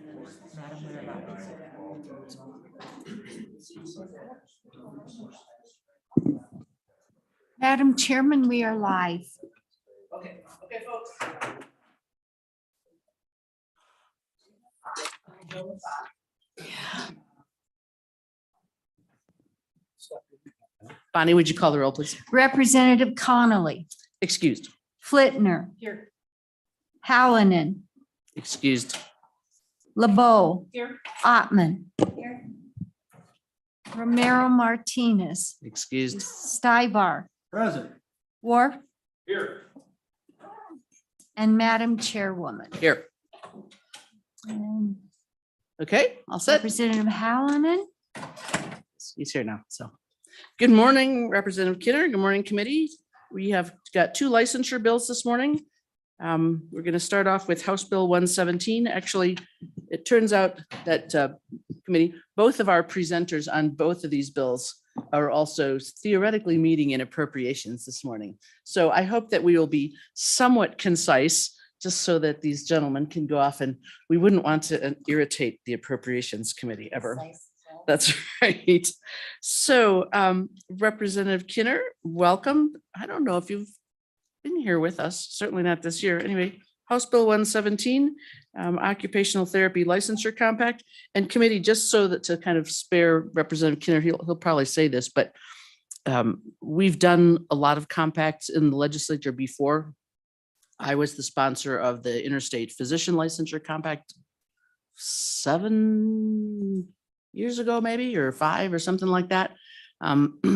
Madam, we're live. Madam Chairman, we are live. Okay, folks. Bonnie, would you call the roll, please? Representative Connolly, Excused. Flitner. Here. Hallinan, Excused. LeBeau. Here. Ottman. Romero Martinez, Excused. Stivar, Present. Worf, Here. and Madam Chairwoman. Here. And Okay, all set. Representative Hallinan. He's here now, so. Good morning, Representative Kidder. Good morning, committee. We have got two licensure bills this morning. We're going to start off with House Bill 117. Actually, it turns out that committee, both of our presenters on both of these bills are also theoretically meeting in appropriations this morning. So I hope that we will be somewhat concise, just so that these gentlemen can go off, and we wouldn't want to irritate the appropriations committee ever. That's right. So Representative Kinner, welcome. I don't know if you've been here with us, certainly not this year. Anyway, House Bill 117, Occupational Therapy Licensure Compact, and committee, just so that to kind of spare Representative Kinner, he'll probably say this, but we've done a lot of compacts in the legislature before. I was the sponsor of the Interstate Physician Licensure Compact 7 years ago, maybe, or 5 or something like that,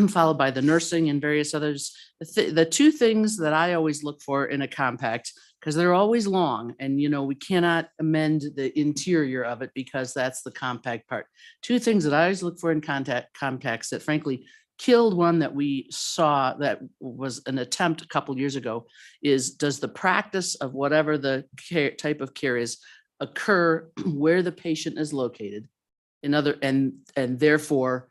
followed by the nursing and various others. The two things that I always look for in a compact, because they're always long, and we cannot amend the interior of it because that's the compact part. Two things that I always look for in compacts that frankly killed one that we saw that was an attempt a couple years ago is, does the practice of whatever the type of care is occur where the patient is located? And therefore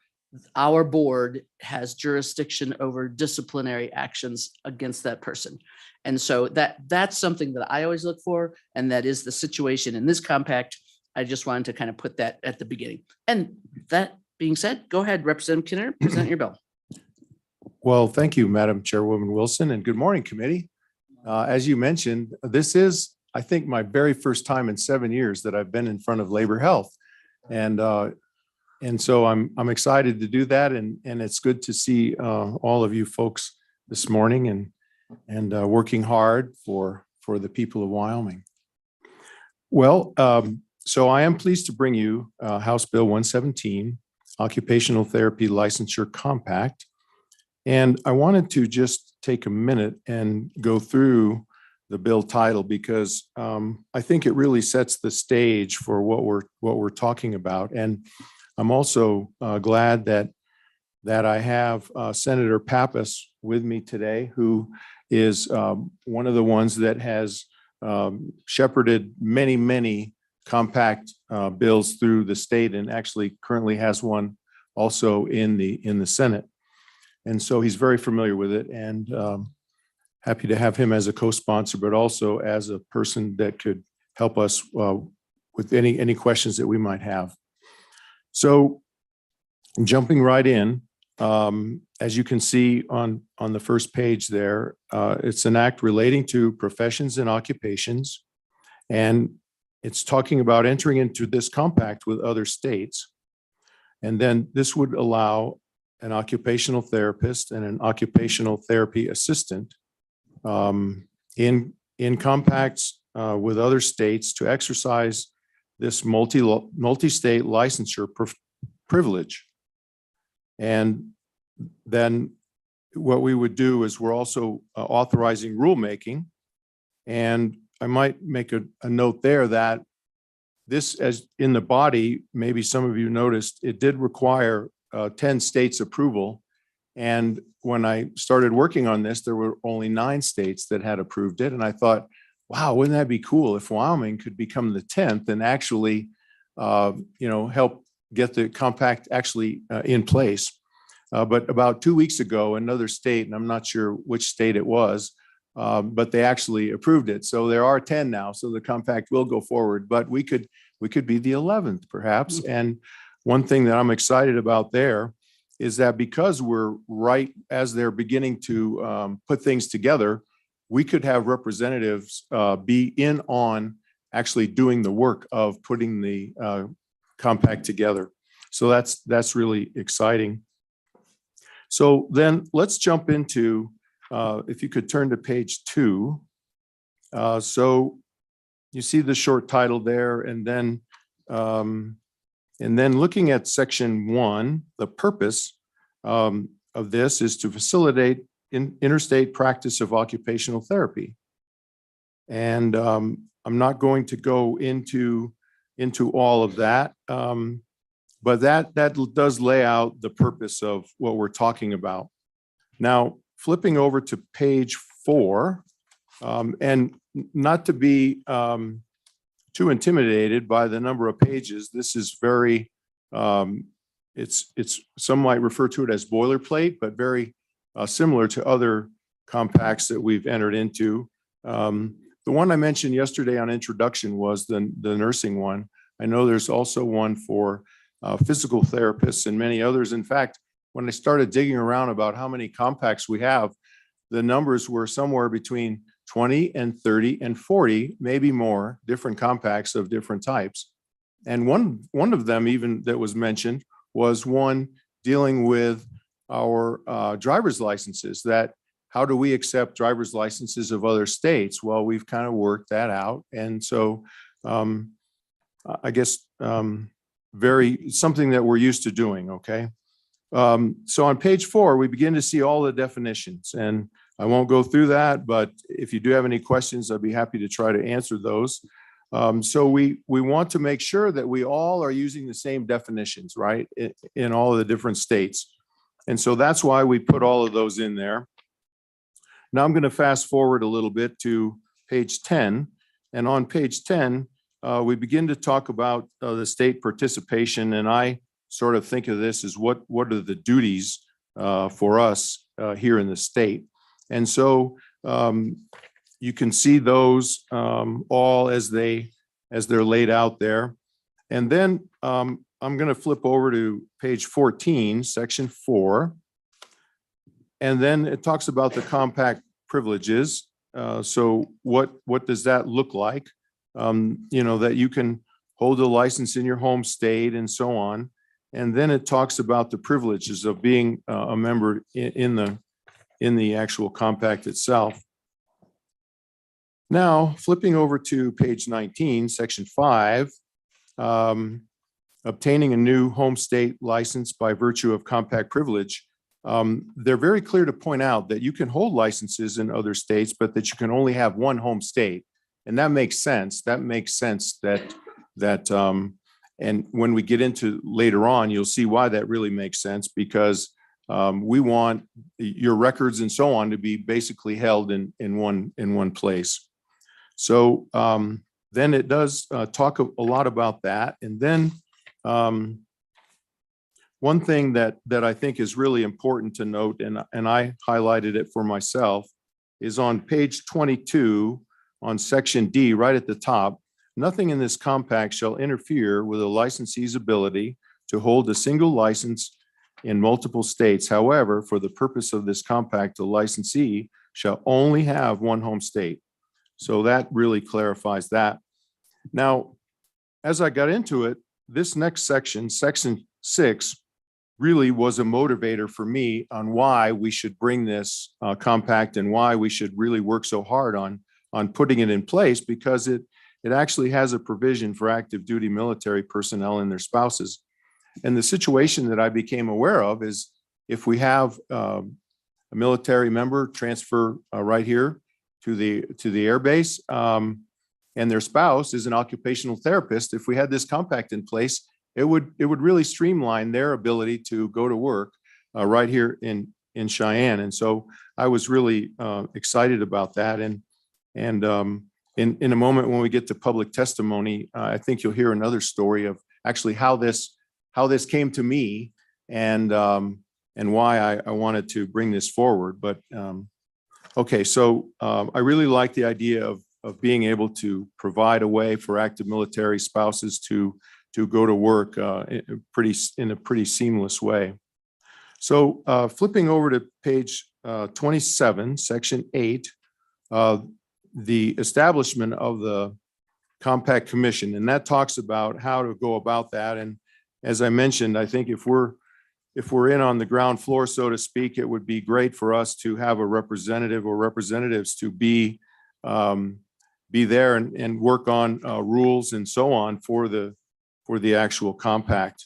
our board has jurisdiction over disciplinary actions against that person. And so that's something that I always look for, and that is the situation in this compact. I just wanted to kind of put that at the beginning. And that being said, go ahead, Representative Kinner, present your bill. Well, thank you, Madam Chairwoman Wilson, and good morning, committee. As you mentioned, this is, I think, my very first time in 7 years that I've been in front of Labor Health. And so I'm excited to do that. And it's good to see all of you folks this morning and working hard for the people of Wyoming. Well, so I am pleased to bring you House Bill 117, Occupational Therapy Licensure Compact. And I wanted to just take a minute and go through the bill title, because I think it really sets the stage for what we're talking about. And I'm also glad that I have Senator Pappas with me today, who is one of the ones that has shepherded many compact bills through the state, and actually currently has one also in the Senate. And so he's very familiar with it, and happy to have him as a co-sponsor, but also as a person that could help us with any questions that we might have. So jumping right in, as you can see on the first page there, it's an act relating to professions and occupations. And it's talking about entering into this compact with other states. And then this would allow an occupational therapist and an occupational therapy assistant in compacts with other states to exercise this multi-state licensure privilege. And then what we would do is we're also authorizing rulemaking. And I might make a note there that this, as in the body, maybe some of you noticed, it did require 10 states approval. And when I started working on this, there were only 9 states that had approved it. And I thought, wow, wouldn't that be cool if Wyoming could become the 10th and actually, help get the compact actually in place. But about 2 weeks ago, another state, and I'm not sure which state it was, but they actually approved it. So there are 10 now. So the compact will go forward, but we could We could be the 11th perhaps. And one thing that I'm excited about there is that because we're right as they're beginning to put things together, we could have representatives be in on actually doing the work of putting the compact together. So that's really exciting. So then let's jump into, if you could turn to page 2. So you see the short title there, and then looking at section 1, the purpose of this is to facilitate interstate practice of occupational therapy. And I'm not going to go into all of that, but that does lay out the purpose of what we're talking about. Now, flipping over to page 4, and not to be too intimidated by the number of pages, this is very, it's some might refer to it as boilerplate, but very similar to other compacts that we've entered into. The one I mentioned yesterday on introduction was the nursing one. I know there's also one for physical therapists and many others. In fact, when I started digging around about how many compacts we have, the numbers were somewhere between 20 and 30 and 40, maybe more, different compacts of different types. And one of them even that was mentioned was one dealing with our driver's licenses, that how do we accept driver's licenses of other states? Well, we've kind of worked that out. And so I guess something that we're used to doing, okay? So on page 4, we begin to see all the definitions, and I won't go through that, but if you do have any questions, I'd be happy to try to answer those. So we want to make sure that we all are using the same definitions, right, in all of the different states. And so that's why we put all of those in there. Now I'm going to fast forward a little bit to page 10. And on page 10, we begin to talk about the state participation. And I sort of think of this as what are the duties for us here in the state. And so you can see those all as they're laid out there. And then I'm going to flip over to page 14, section 4. And then it talks about the compact privileges. So what does that look like? That you can hold a license in your home state and so on. And then it talks about the privileges of being a member in the actual compact itself. Now, flipping over to page 19, section 5, obtaining a new home state license by virtue of compact privilege. They're very clear to point out that you can hold licenses in other states, but that you can only have one home state. And that makes sense. That makes sense and when we get into later on, you'll see why that really makes sense, because we want your records and so on to be basically held in one place. So then it does talk a lot about that. And then one thing that I think is really important to note, and I highlighted it for myself, is on page 22 on section D, right at the top. Nothing in this compact shall interfere with a licensee's ability to hold a single license in multiple states. However, for the purpose of this compact, the licensee shall only have one home state. So that really clarifies that. Now, as I got into it, this next section, section 6, really was a motivator for me on why we should bring this compact and why we should really work so hard on putting it in place, because it actually has a provision for active duty military personnel and their spouses. And the situation that I became aware of is if we have a military member transfer right here to the air base and their spouse is an occupational therapist, if we had this compact in place, it would really streamline their ability to go to work right here in Cheyenne. And so I was really excited about that. And in a moment when we get to public testimony, I think you'll hear another story of actually how this came to me and why I wanted to bring this forward. But okay, so I really like the idea being able to provide a way for active military spouses to go to work in a pretty seamless way. So flipping over to page 27, section 8, the establishment of the Compact Commission, and that talks about how to go about that. And as I mentioned, I think if we're in on the ground floor, so to speak, it would be great for us to have a representative or representatives to be there and work on rules and so on for the actual compact.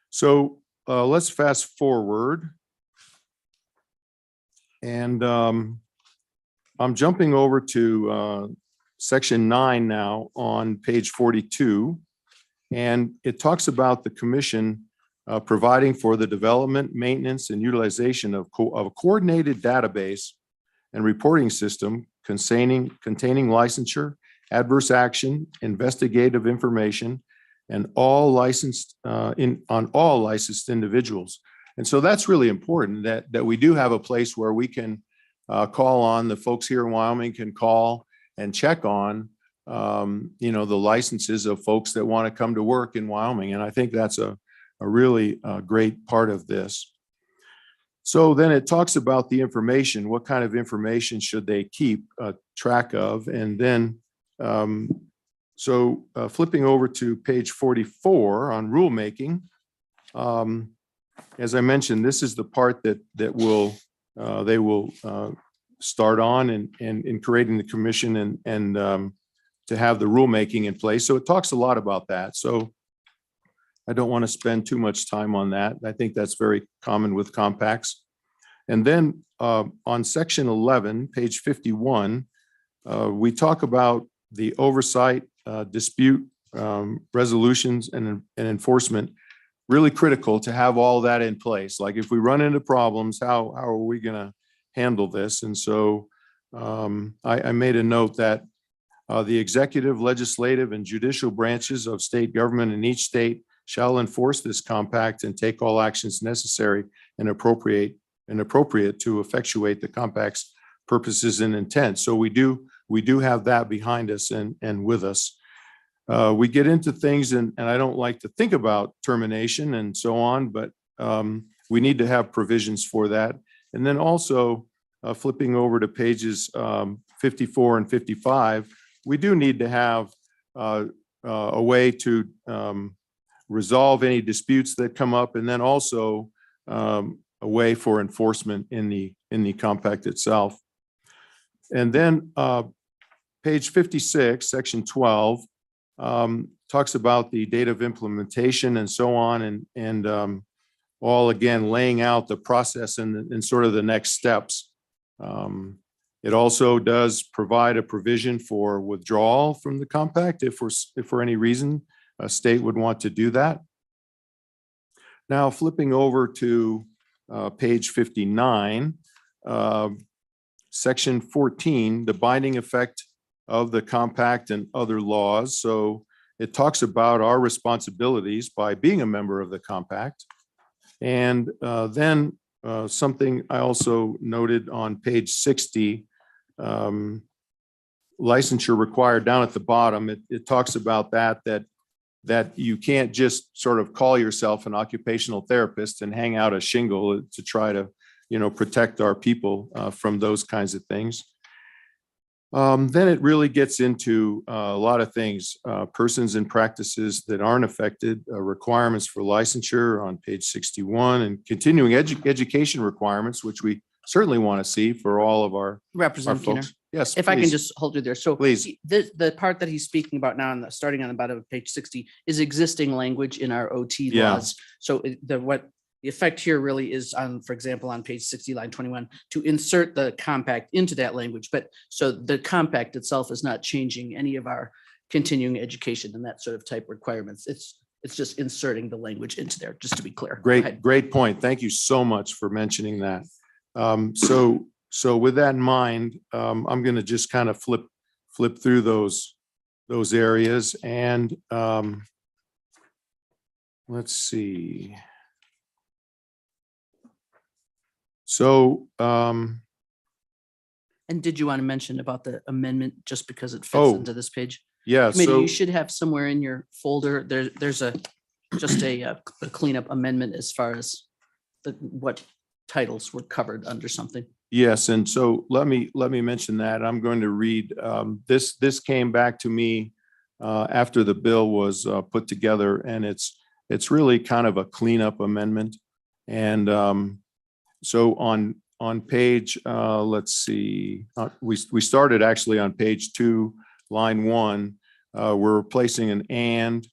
So let's fast forward. And I'm jumping over to section 9 now on page 42. And it talks about the commission providing for the development, maintenance, and utilization of a coordinated database and reporting system containing licensure, adverse action, investigative information, and all licensed on all licensed individuals. And so that's really important that we do have a place where we can call on the folks here in Wyoming can call and check on the licenses of folks that want to come to work in Wyoming. And I think that's a really great part of this. So then it talks about the information, what kind of information should they keep track of? And then, flipping over to page 44 on rulemaking, as I mentioned, this is the part that they will start on in creating the commission and to have the rulemaking in place. So it talks a lot about that. So I don't want to spend too much time on that. I think that's very common with compacts. And then on section 11, page 51, we talk about the oversight, dispute resolutions and enforcement. Really critical to have all that in place. Like if we run into problems, how are we going to handle this? And so I made a note that the executive, legislative, and judicial branches of state government in each state shall enforce this compact and take all actions necessary and appropriate to effectuate the compact's purposes and intent. So we do have that behind us and with us. We get into things, and I don't like to think about termination and so on, but we need to have provisions for that. And then also flipping over to pages 54 and 55, we do need to have a way to resolve any disputes that come up, and then also a way for enforcement in the compact itself. And then page 56, section 12, talks about the date of implementation and so on, and all again laying out the process and sort of the next steps. It also does provide a provision for withdrawal from the compact if for any reason a state would want to do that. Now flipping over to page 59, section 14, the binding effect of the compact and other laws. So it talks about our responsibilities by being a member of the compact. And then something I also noted on page 60, licensure required down at the bottom. It talks about that you can't just sort of call yourself an occupational therapist and hang out a shingle to try to, protect our people from those kinds of things. Then it really gets into a lot of things, persons and practices that aren't affected, requirements for licensure on page 61, and continuing education requirements, which we certainly want to see for all of our Representative Keener, folks. Yes, if I can please. just hold you there. So Please. the part that he's speaking about now, starting on the bottom of page 60, is existing language in our OT Yeah. laws. So the effect here really is on, for example, on page 60, line 21, to insert the compact into that language. But so the compact itself is not changing any of our continuing education and that sort of type requirements. It's just inserting the language into there, just to be clear. Go ahead. Great point. Thank you so much for mentioning that. So with that in mind, I'm going to just kind of flip through those areas, and let's see. So And did you want to mention about the amendment just because it fits Oh, into this page? Yeah, Committee, so you should have somewhere in your folder, there's just a cleanup amendment as far as what titles were covered under something. yes, and so let me mention that. I'm going to read, this came back to me after the bill was put together, and it's really kind of a cleanup amendment. And so on page, let's see, we started actually on page 2, line 1. We're replacing an and.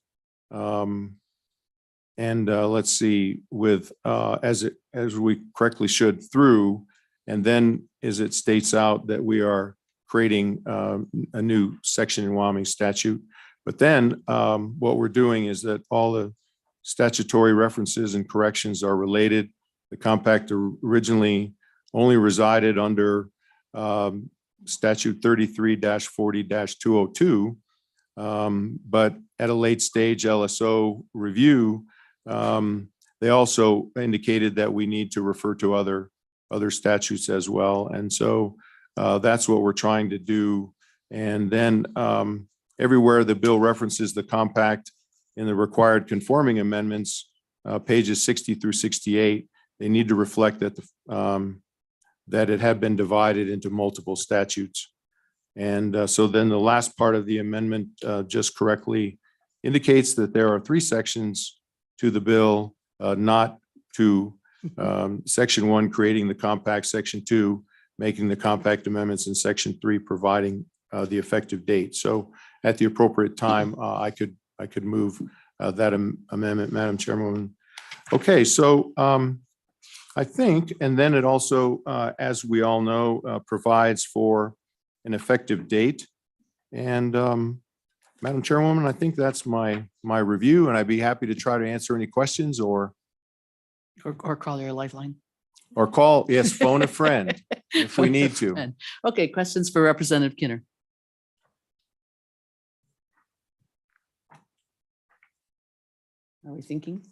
Let's see, with as we correctly should through, and then as it states out that we are creating a new section in Wyoming statute. But then what we're doing is that all the statutory references and corrections are related. The compact originally only resided under statute 33-40-202. But at a late stage LSO review, they also indicated that we need to refer to other statutes as well. And so that's what we're trying to do. And then everywhere the bill references the compact in the required conforming amendments, pages 60 through 68, they need to reflect that that it had been divided into multiple statutes. And so then the last part of the amendment just correctly indicates that there are 3 sections to the bill, not to section 1, creating the compact, section 2, making the compact amendments, and section 3, providing the effective date. So at the appropriate time, I could move that amendment, Madam Chairwoman. Okay, so I think, and then it also, as we all know, provides for an effective date. And Madam Chairwoman, I think that's my review, and I'd be happy to try to answer any questions or call your lifeline. call, yes, phone a friend if we need to. Okay, questions for Representative Kinner? Are we thinking?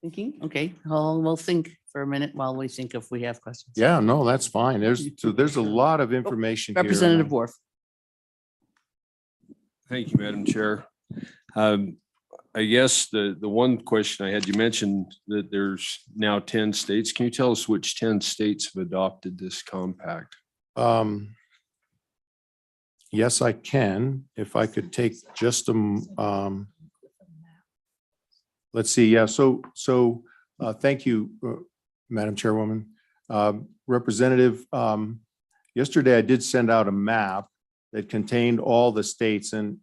Okay, we'll think for a minute while we think if we have questions. Yeah, no, that's fine. There's a lot of information here. Representative Worf. Thank you, Madam Chair. I guess the one question I had, you mentioned that there's now 10 states. Can you tell us which 10 states have adopted this compact? Yes, I can. If I could take just let's see. Yeah. So thank you, Madam Chairwoman. Representative, yesterday I did send out a map that contained all the states, and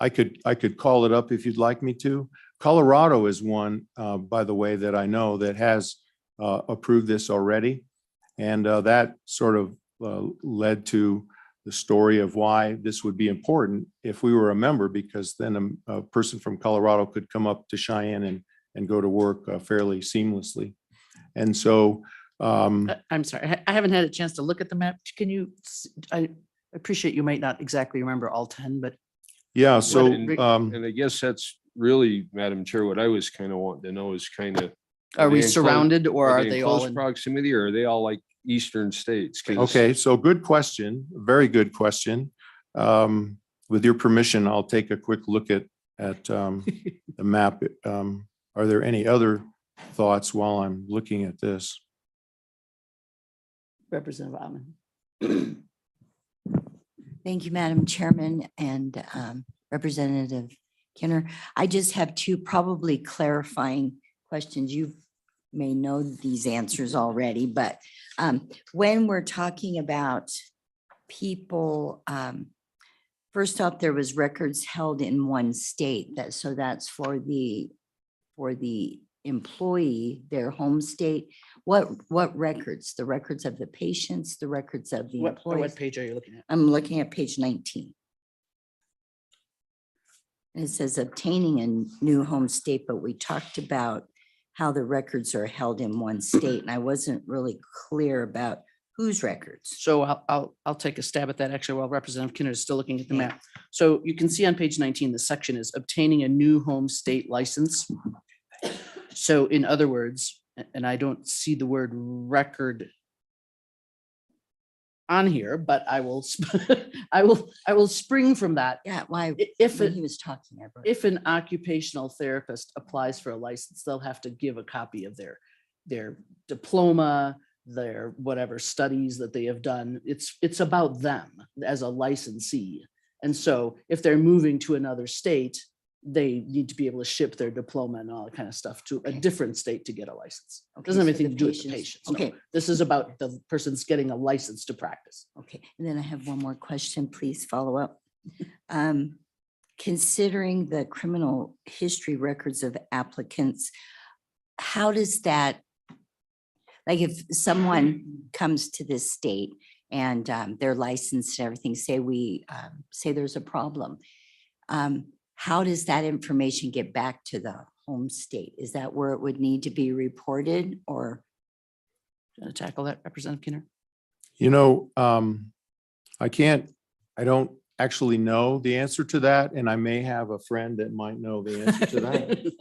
I could call it up if you'd like me to. Colorado is one, by the way, that I know that has approved this already. And that sort of led to the story of why this would be important if we were a member, because then a person from Colorado could come up to Cheyenne and go to work fairly seamlessly. And so I'm sorry, I haven't had a chance to look at the map. Can you, I appreciate you might not exactly remember all 10, but yeah, so and I guess that's really, Madam Chair, what I was kind of wanting to know is kind of, are we they in close- surrounded or are in they all close in? proximity, or are they all like eastern states? 'Cause- okay, so good question, very good question. With your permission, I'll take a quick look at the map. Are there any other thoughts while I'm looking at this? Representative Wyman. Thank you, Madam Chairman and Representative Kinner. I just have 2 probably clarifying questions. You may know these answers already, but when we're talking about people, first off, there was records held in one state, so that's for the employee, their home state. What records? The records of the patients, the records of the What employees? page are you looking at? I'm looking at page 19. And it says obtaining a new home state, but we talked about how the records are held in one state, and I wasn't really clear about whose records. So I'll take a stab at that actually while Representative Kinner is still looking at the map. So you can see on page 19, the section is obtaining a new home state license. So in other words, and I don't see the word record on here, but I will, I will spring from that. Yeah, why, If when it, he was talking, I wrote. if an occupational therapist applies for a license, they'll have to give a copy of their diploma, their whatever studies that they have done. It's about them as a licensee. And so if they're moving to another state, they need to be able to ship their diploma and all that kind of stuff to a Okay. different state to get a license. Okay, Doesn't have so anything the to do with the patients- patients. No. Okay, This is about the person's getting a license to practice. okay. And then I have one more question, please follow up. Considering the criminal history records of applicants, how does that, like if someone comes to this state and they're licensed and everything, say there's a problem, how does that information get back to the home state? Is that where it would need to be reported or? Gonna tackle that, Representative Kinner? You know, I don't actually know the answer to that, and I may have a friend that might know the answer to that.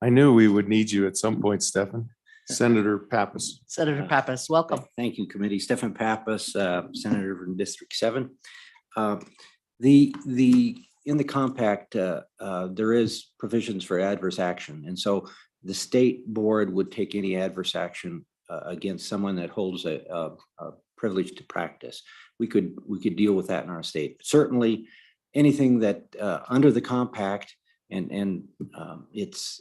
I knew we would need you at some point, Stefan. Senator Pappas. Senator Pappas, welcome. Thank you, committee. Stephen Pappas, Senator from District 7. In the compact, there is provisions for adverse action. And so the state board would take any adverse action against someone that holds a privilege to practice. We could deal with that in our state. Certainly, anything that under the compact and it's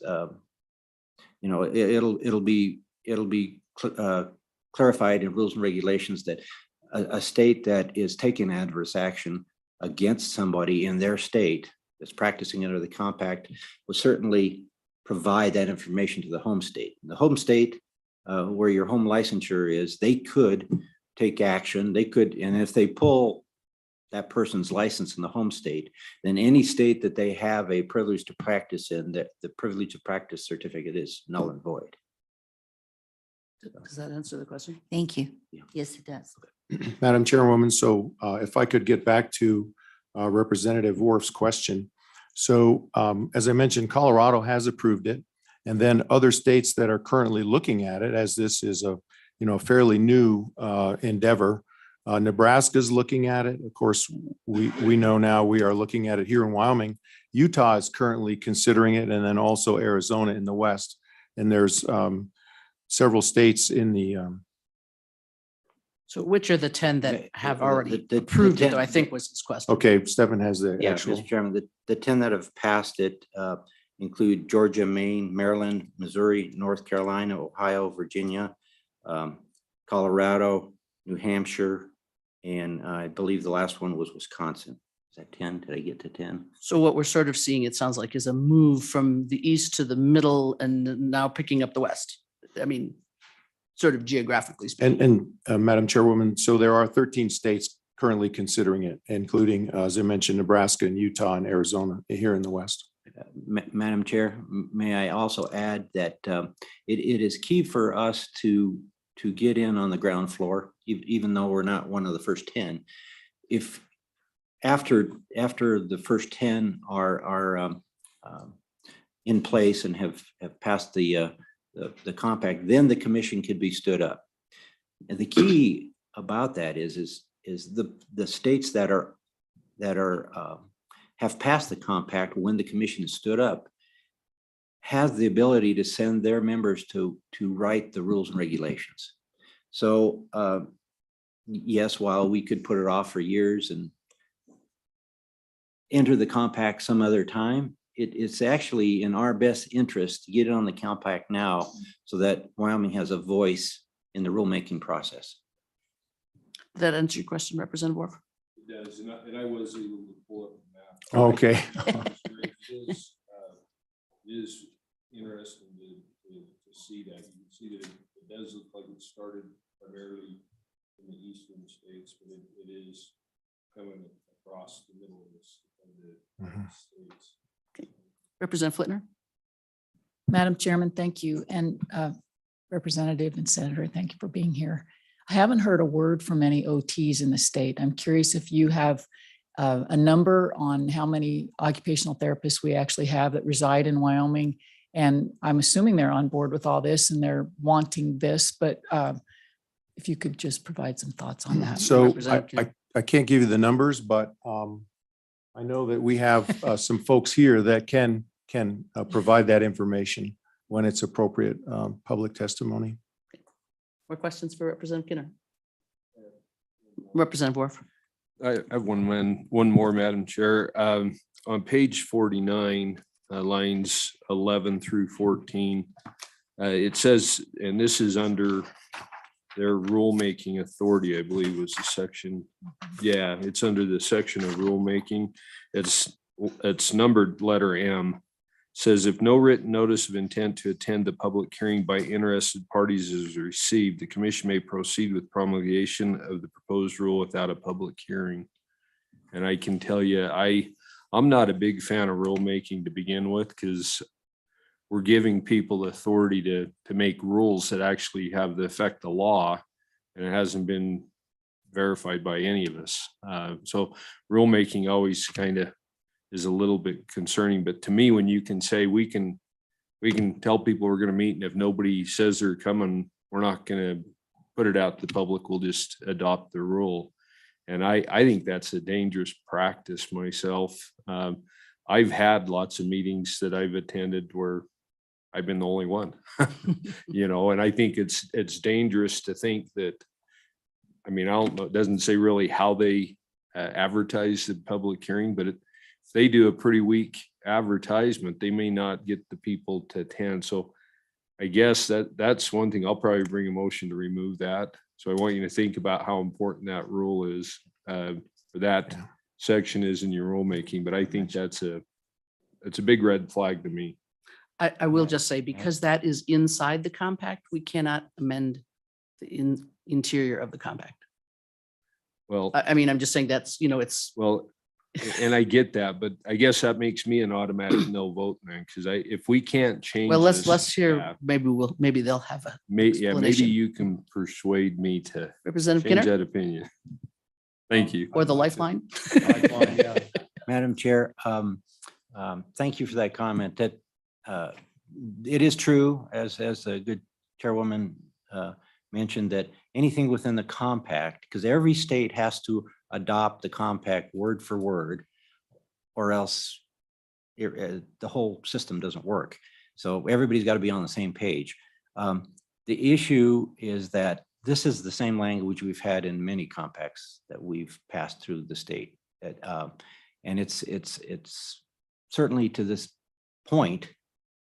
it'll be clarified in rules and regulations that a state that is taking adverse action against somebody in their state that's practicing under the compact will certainly provide that information to the home state. The home state, where your home licensure is, they could take action. They could, and if they pull that person's license in the home state, then any state that they have a privilege to practice in, that the privilege of practice certificate is null and void. Does that answer the question? Thank you. Yeah. Yes, it does. Madam Chairwoman, so if I could get back to Representative Worf's question. So as I mentioned, Colorado has approved it. And then other states that are currently looking at it, as this is a fairly new endeavor. Nebraska's looking at it. Of course, we know now we are looking at it here in Wyoming. Utah is currently considering it, and then also Arizona in the west. And there's several states in the So which are the 10 that The- have the- already the approved it, 10 though, I think was his question. okay, Stephen has the Yeah, actual. Mr. Chairman, the 10 that have passed it include Georgia, Maine, Maryland, Missouri, North Carolina, Ohio, Virginia, Colorado, New Hampshire, and I believe the last one was Wisconsin. Is that 10? Did I get to 10? So what we're sort of seeing, it sounds like, is a move from the east to the middle and now picking up the west. I mean, sort of geographically speaking. And Madam Chairwoman, so there are 13 states currently considering it, including, as I mentioned, Nebraska and Utah and Arizona here in the west. Madam Chair, may I also add that it is key for us to get in on the ground floor, even though we're not one of the first 10. If after the first 10 are in place and have passed the compact, then the commission could be stood up. And the key about that is the states that have passed the compact when the commission is stood up has the ability to send their members to write the rules and regulations. So yes, while we could put it off for years and enter the compact some other time, it's actually in our best interest to get it on the compact now so that Wyoming has a voice in the rulemaking process. Did that answer your question, Representative Worf? It does, and I was able to pull up the map. Okay. It is interesting to see that. You can see that it does look like it started primarily in the eastern states, but it is coming across the middle of the states. Representative Flitner? Madam Chairman, thank you. And Representative and Senator, thank you for being here. I haven't heard a word from any OTs in the state. I'm curious if you have a number on how many occupational therapists we actually have that reside in Wyoming And I'm assuming they're on board with all this and they're wanting this, but if you could just provide some thoughts on that. So Representative I can't give you the numbers, but I know that we have some folks here that can provide that information when it's appropriate, public testimony. More questions for Representative Kinner? Representative Worf. I have one more, Madam Chair. On page 49, lines 11 through 14, it says, and this is under their rulemaking authority, I believe was the section. Yeah, it's under the section of rulemaking. It's numbered letter M. Says if no written notice of intent to attend the public hearing by interested parties is received, the commission may proceed with promulgation of the proposed rule without a public hearing. And I can tell you, I'm not a big fan of rulemaking to begin with, because we're giving people the authority to make rules that actually have the effect of law, and it hasn't been verified by any of us. So rulemaking always kind of is a little bit concerning, but to me, when you can say we can tell people we're going to meet, and if nobody says they're coming, we're not going to put it out to the public, we'll just adopt the rule. And I think that's a dangerous practice myself. I've had lots of meetings that I've attended where I've been the only one, and I think it's dangerous to think that, I mean, I don't know, it doesn't say really how they advertise the public hearing, but if they do a pretty weak advertisement, they may not get the people to attend. So I guess that's one thing. I'll probably bring a motion to remove that. So I want you to think about how important that rule is, for that section is in your rulemaking, but I think it's a big red flag to me. I will just say, because that is inside the compact, we cannot amend the interior of the compact. Well, I mean, I'm just saying that's, it's, well, and I get that, but I guess that makes me an automatic no vote, man, because if we can't change. well, this, let's hear, yeah, maybe they'll have a maybe explanation. you can persuade me to Representative change Kinner that opinion. Thank you. or the lifeline. Madam Chair, thank you for that comment. That it is true, as the good chairwoman mentioned, that anything within the compact, because every state has to adopt the compact word for word, or else the whole system doesn't work. So everybody's got to be on the same page. The issue is that this is the same language we've had in many compacts that we've passed through the state. And it's certainly to this point,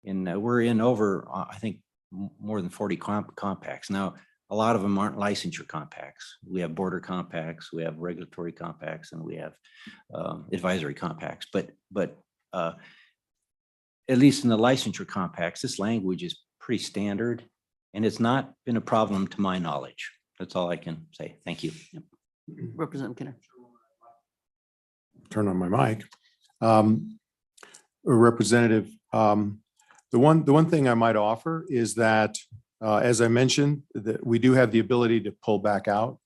we're in over, I think, more than 40 compacts. Now, a lot of them aren't licensure compacts. We have border compacts, we have regulatory compacts, and we have advisory compacts. But at least in the licensure compacts, this language is pretty standard, and it's not been a problem to my knowledge. That's all I can say. Thank you. Representative Kinner. Turn on my mic. Representative, the one thing I might offer is that, as I mentioned, that we do have the ability to pull back out.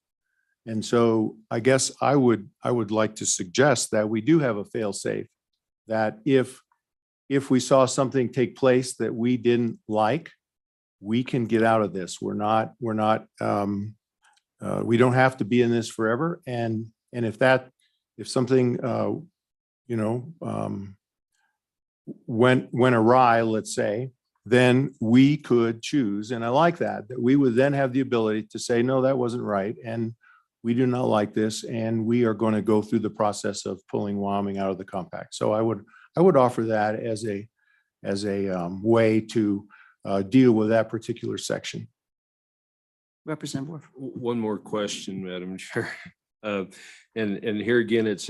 And so I guess I would like to suggest that we do have a fail-safe, that if we saw something take place that we didn't like, we can get out of this. We don't have to be in this forever. And if something, went awry, let's say, then we could choose, and I like that we would then have the ability to say, no, that wasn't right, and we do not like this, and we are going to go through the process of pulling Wyoming out of the compact. So I would offer that as a way to deal with that particular section. Representative Worf. One more question, Madam Chair. And here again, it's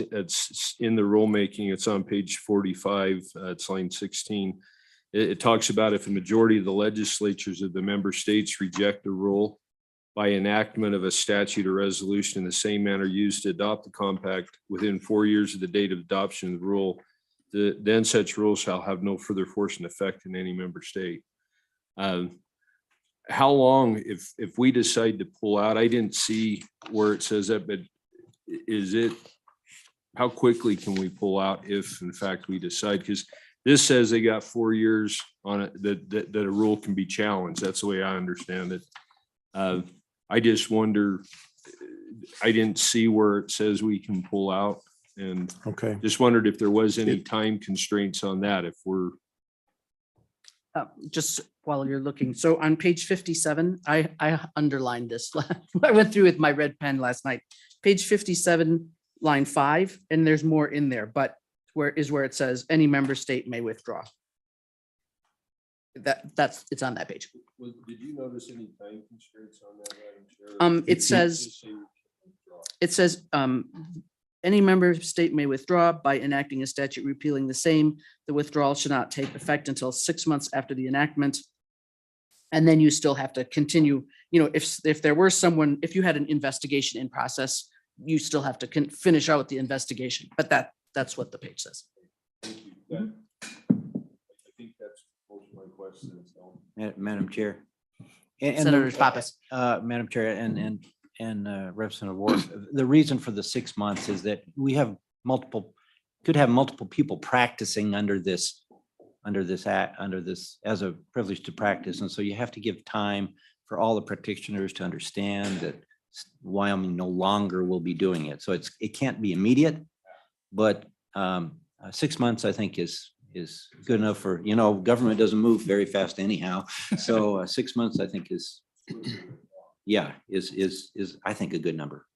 in the rulemaking, it's on page 45, it's line 16. It talks about if a majority of the legislatures of the member states reject a rule by enactment of a statute or resolution in the same manner used to adopt the compact within 4 years of the date of adoption of the rule, then such rules shall have no further force and effect in any member state. How long, if we decide to pull out, I didn't see where it says that, but how quickly can we pull out if in fact we decide? Because This says they got 4 years on it, that a rule can be challenged. That's the way I understand it. I just wonder, I didn't see where it says we can pull out, and Okay. just wondered if there was any time constraints on that, if we're, Just while you're looking, so on page 57, I underlined this. I went through with my red pen last night. Page 57, line 5, and there's more in there, but where it says any member state may withdraw. It's on that page. did you notice any time constraints on that, Madam Chair? It says, Just say we can withdraw. it says, any member state may withdraw by enacting a statute repealing the same. The withdrawal should not take effect until 6 months after the enactment. And then you still have to continue, if there were someone, if you had an investigation in process, you still have to finish out the investigation, but that's what the page says. Thank you. I think that's most of my questions. so. Madam Chair. Senator Pappas. Madam Chair and Representative Ward, the reason for the 6 months is that we have could have multiple people practicing under this as a privilege to practice. And so you have to give time for all the practitioners to understand that Wyoming no longer will be doing it. So it can't be immediate, but 6 months I think is good enough for, government doesn't move very fast anyhow. So 6 months I think is I think a good number.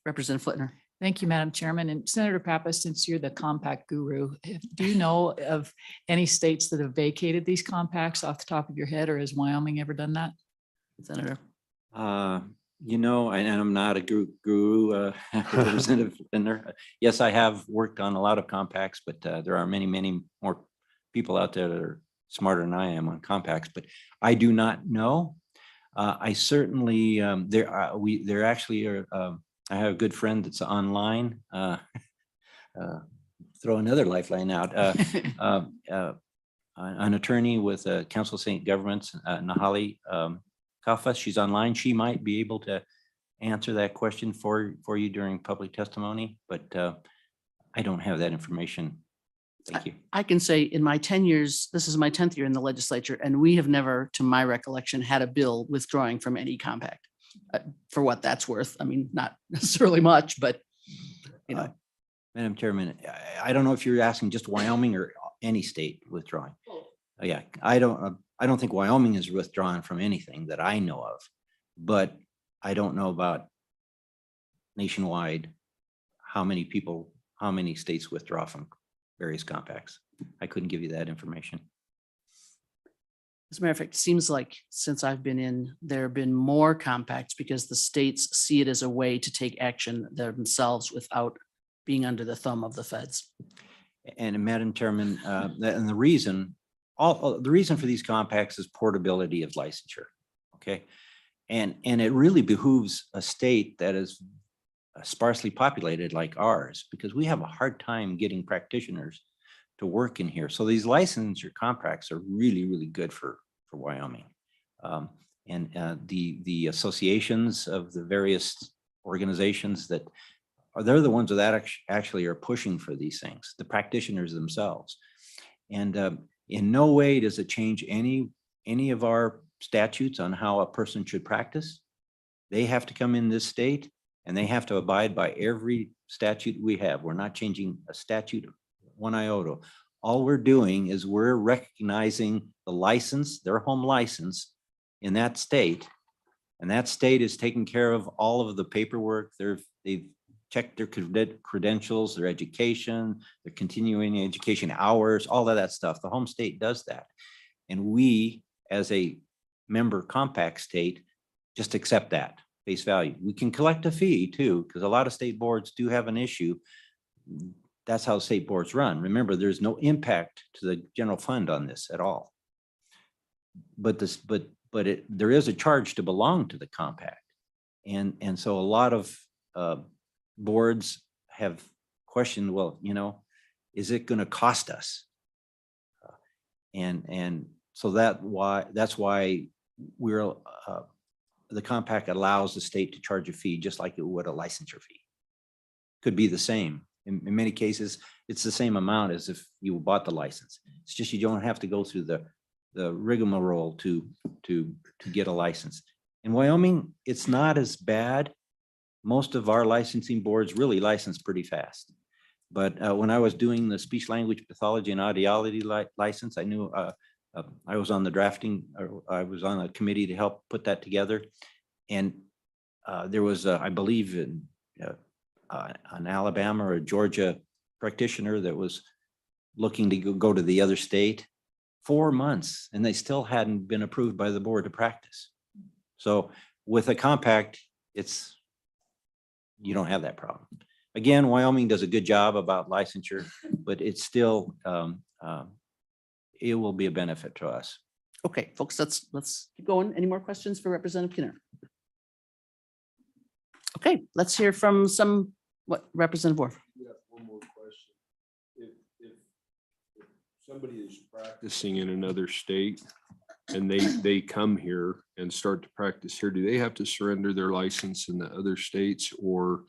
Representative Flitner. Thank you, Madam Chairman. And Senator Pappas, since you're the compact guru, do you know of any states that have vacated these compacts off the top of your head, or has Wyoming ever done that? Senator. And I'm not a guru, Representative Flitner. Yes, I have worked on a lot of compacts, but there are many, many more people out there that are smarter than I am on compacts, but I do not know. I certainly, there actually are, I have a good friend that's online. Throw another lifeline out. An attorney with Council of St. Governments, Nahali Kafa. She's online. She might be able to answer that question for you during public testimony, but I don't have that information. Thank you. I can say in my 10 years, this is my 10th year in the legislature, and we have never, to my recollection, had a bill withdrawing from any compact. For what that's worth. I mean, not necessarily much, but Madam Chairman, I don't know if you're asking just Wyoming or any state withdrawing. Yeah, I don't think Wyoming is withdrawing from anything that I know of, but I don't know about nationwide, how many states withdraw from various compacts. I couldn't give you that information. as a matter of fact, it seems like since I've been in, there have been more compacts because the states see it as a way to take action themselves without being under the thumb of the feds. And Madam Chairman, and the reason for these compacts is portability of licensure. Okay. And it really behooves a state that is sparsely populated like ours, because we have a hard time getting practitioners to work in here. So these licensure compacts are really, really good for Wyoming. The associations of the various organizations that they're the ones that actually are pushing for these things, the practitioners themselves. And in no way does it change any of our statutes on how a person should practice. They have to come in this state and they have to abide by every statute we have. We're not changing a statute one iota. All we're doing is we're recognizing the license, their home license in that state. And that state is taking care of all of the paperwork. They've checked their credentials, their education, their continuing education hours, all of that stuff. The home state does that. And we, as a member compact state, just accept that face value. We can collect a fee too, because a lot of state boards do have an issue. That's how state boards run. Remember, there's no impact to the general fund on this at all. But there is a charge to belong to the compact. And so a lot of boards have questioned, well, is it going to cost us? And so that's why we're the compact allows the state to charge a fee just like it would a licensure fee. Could be the same, in many cases, it's the same amount as if you bought the license. It's just you don't have to go through the rigmarole to get a license. In Wyoming, it's not as bad. Most of our licensing boards really license pretty fast. But when I was doing the speech language pathology and audiology license, I knew I was on the drafting, or I was on a committee to help put that together. And there was, I believe, an Alabama or Georgia practitioner that was looking to go to the other state. 4 months, and they still hadn't been approved by the board to practice. So with a compact, you don't have that problem. Again, Wyoming does a good job about licensure, but it's still, it will be a benefit to us. Okay, folks, let's keep going. Any more questions for Representative Kinner? Okay, let's hear from Representative Worf. Yeah, one more question. If somebody is practicing in another state and they come here and start to practice here, do they have to surrender their license in the other states, or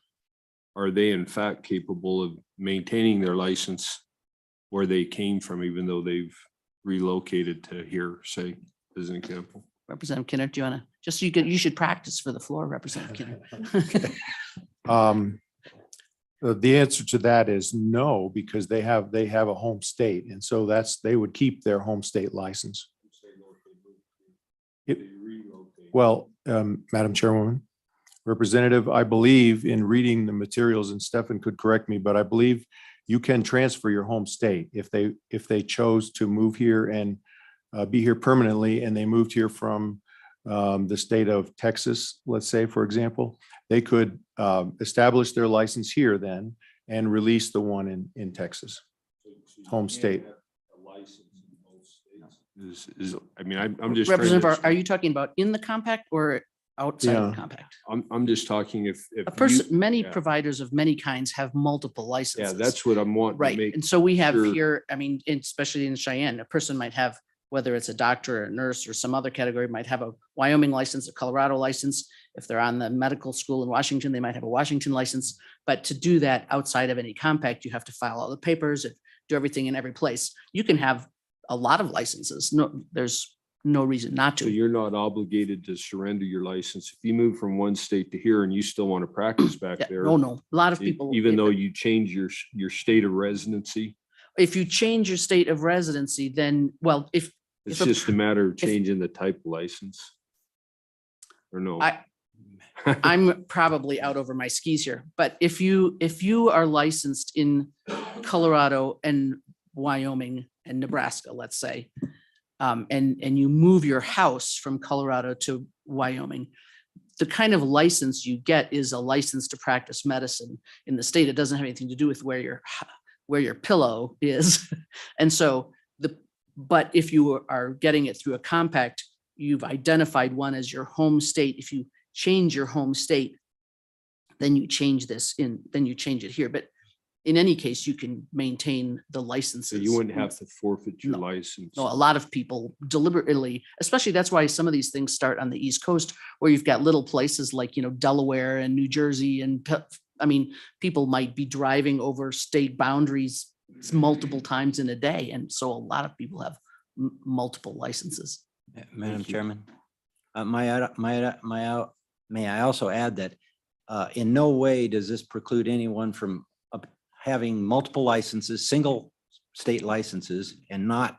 are they in fact capable of maintaining their license where they came from, even though they've relocated to here, say, as an example? Representative Kinner, do you want to, just so you should practice for the floor, Representative Kinner. The answer to that is no, because they have a home state. And so they would keep their home state license. It- Well, Madam Chairwoman, Representative, I believe in reading the materials, and Stefan could correct me, but I believe you can transfer your home state if they chose to move here and be here permanently, and they moved here from the state of Texas, let's say, for example, they could establish their license here then and release the one in Texas. Home state. I mean, I'm just. trying to Representative, are you talking about in the compact or outside of the Yeah. compact? I'm just talking if. A person, many yeah. providers of many kinds have multiple Yeah, licenses. that's what I'm wanting to Right. make. And so we have sure. here, I mean, especially in Cheyenne, a person might have, whether it's a doctor or a nurse or some other category, might have a Wyoming license, a Colorado license. If they're on the medical school in Washington, they might have a Washington license. But to do that outside of any compact, you have to file all the papers and do everything in every place. You can have a lot of licenses. No, there's no reason not So to. you're not obligated to surrender your license. If you move from one state to here and you still want to practice back Yeah, there. no, a lot of people. Even though you change your state of residency, If you change your state of residency, then, well, if it's If a- just a matter of changing the type of license. Or no? I'm probably out over my skis here, but if you are licensed in Colorado and Wyoming and Nebraska, let's say, and you move your house from Colorado to Wyoming, the kind of license you get is a license to practice medicine in the state. It doesn't have anything to do with where your pillow is. And so but if you are getting it through a compact, you've identified one as your home state. If you change your home state, then you change it here. But in any case, you can maintain the So licenses. you wouldn't have to forfeit your No. license. No, a lot of people deliberately, especially that's why some of these things start on the East Coast, where you've got little places like, Delaware and New Jersey. And I mean, people might be driving over state boundaries multiple times in a day. And so a lot of people have multiple licenses. Madam Thank you. Chairman, may I also add that in no way does this preclude anyone from having multiple licenses, single state licenses, and not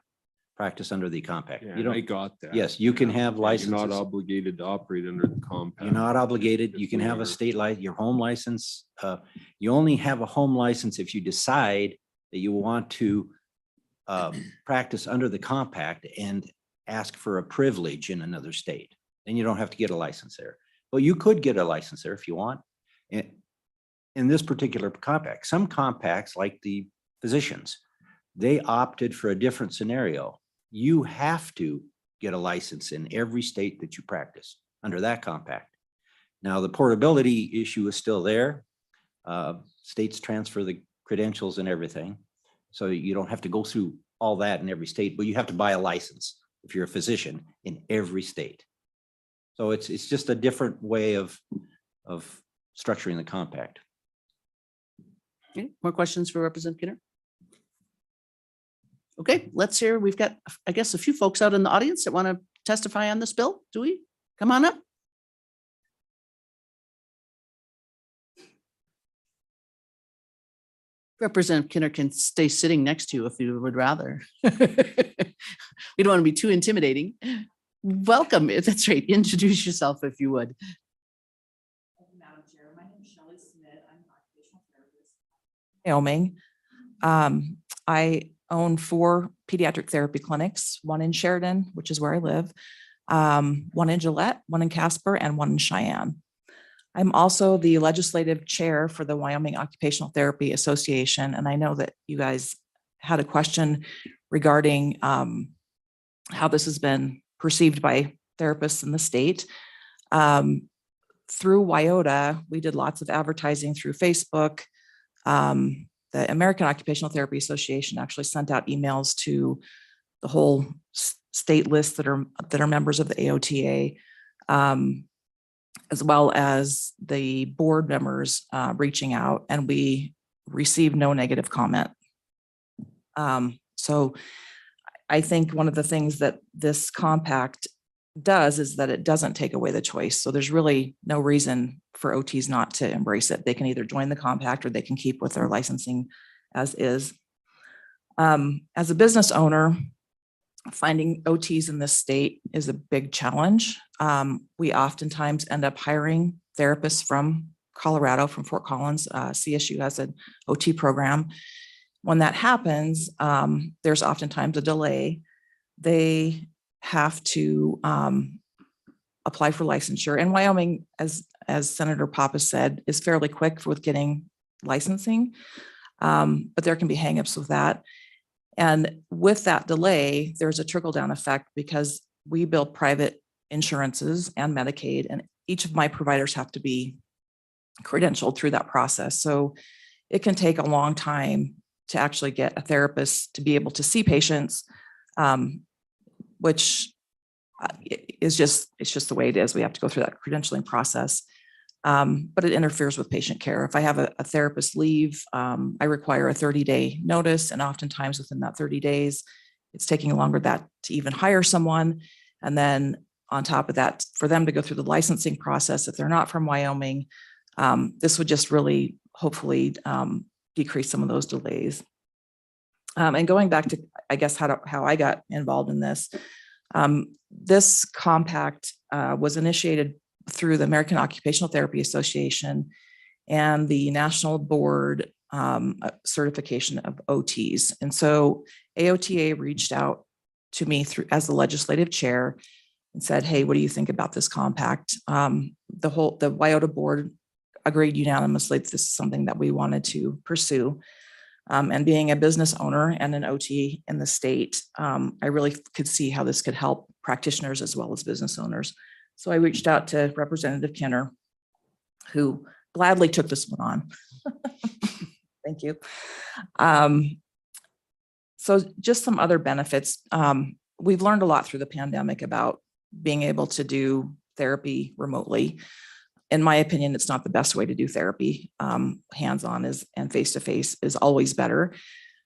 practice under the compact. Yeah, You I don't, got that. yes, you can have You're licenses. not obligated to operate under the compact. You're not obligated. If You can we have are. a state your home license. You only have a home license if you decide that you want to practice under the compact and ask for a privilege in another state. Then you don't have to get a license there. But you could get a license there if you want. In this particular compact, some compacts, like the physicians, they opted for a different scenario. You have to get a license in every state that you practice under that compact. Now, the portability issue is still there. States transfer the credentials and everything. So you don't have to go through all that in every state, but you have to buy a license if you're a physician in every state. So it's just a different way of structuring the compact. Okay, more questions for Representative Kinner? Okay, let's hear. We've got, I guess, a few folks out in the audience that want to testify on this bill. Do we? Come on up. Representative Kinner can stay sitting next to you if you would rather. We don't want to be too intimidating. Welcome. That's right. Introduce yourself if you would. Madam Chair, my name is Shelley Smith. I'm an occupational therapist. Wyoming. I own 4 pediatric therapy clinics, one in Sheridan, which is where I live, one in Gillette, one in Casper, and one in Cheyenne. I'm also the legislative chair for the Wyoming Occupational Therapy Association, and I know that you guys had a question regarding how this has been perceived by therapists in the state. Through WYOTA, we did lots of advertising through Facebook. The American Occupational Therapy Association actually sent out emails to the whole state list that are members of the AOTA, as well as the board members reaching out, and we received no negative comment. So I think one of the things that this compact does is that it doesn't take away the choice. So there's really no reason for OTs not to embrace it. They can either join the compact or they can keep with their licensing as is. As a business owner, finding OTs in this state is a big challenge. We oftentimes end up hiring therapists from Colorado, from Fort Collins. CSU has an OT program. When that happens, there's oftentimes a delay. They have to apply for licensure. And Wyoming, as Senator Papa said, is fairly quick with getting licensing, but there can be hangups with that. And with that delay, there's a trickle-down effect because we build private insurances and Medicaid, and each of my providers have to be credentialed through that process. So it can take a long time to actually get a therapist to be able to see patients, which is just the way it is. We have to go through that credentialing process. But it interferes with patient care. If I have a therapist leave, I require a 30-day notice, and oftentimes within that 30 days, it's taking longer to even hire someone. And then on top of that, for them to go through the licensing process, if they're not from Wyoming, this would just really hopefully decrease some of those delays. And going back to, I guess, how I got involved in this, this compact was initiated through the American Occupational Therapy Association and the National Board Certification of OTs. And so AOTA reached out to me as the legislative chair and said, hey, what do you think about this compact? The WYOTA board agreed unanimously that this is something that we wanted to pursue. And being a business owner and an OT in the state, I really could see how this could help practitioners as well as business owners. So I reached out to Representative Kinner, who gladly took this one on. Thank you. So just some other benefits. We've learned a lot through the pandemic about being able to do therapy remotely. In my opinion, it's not the best way to do therapy. Hands-on and face-to-face is always better,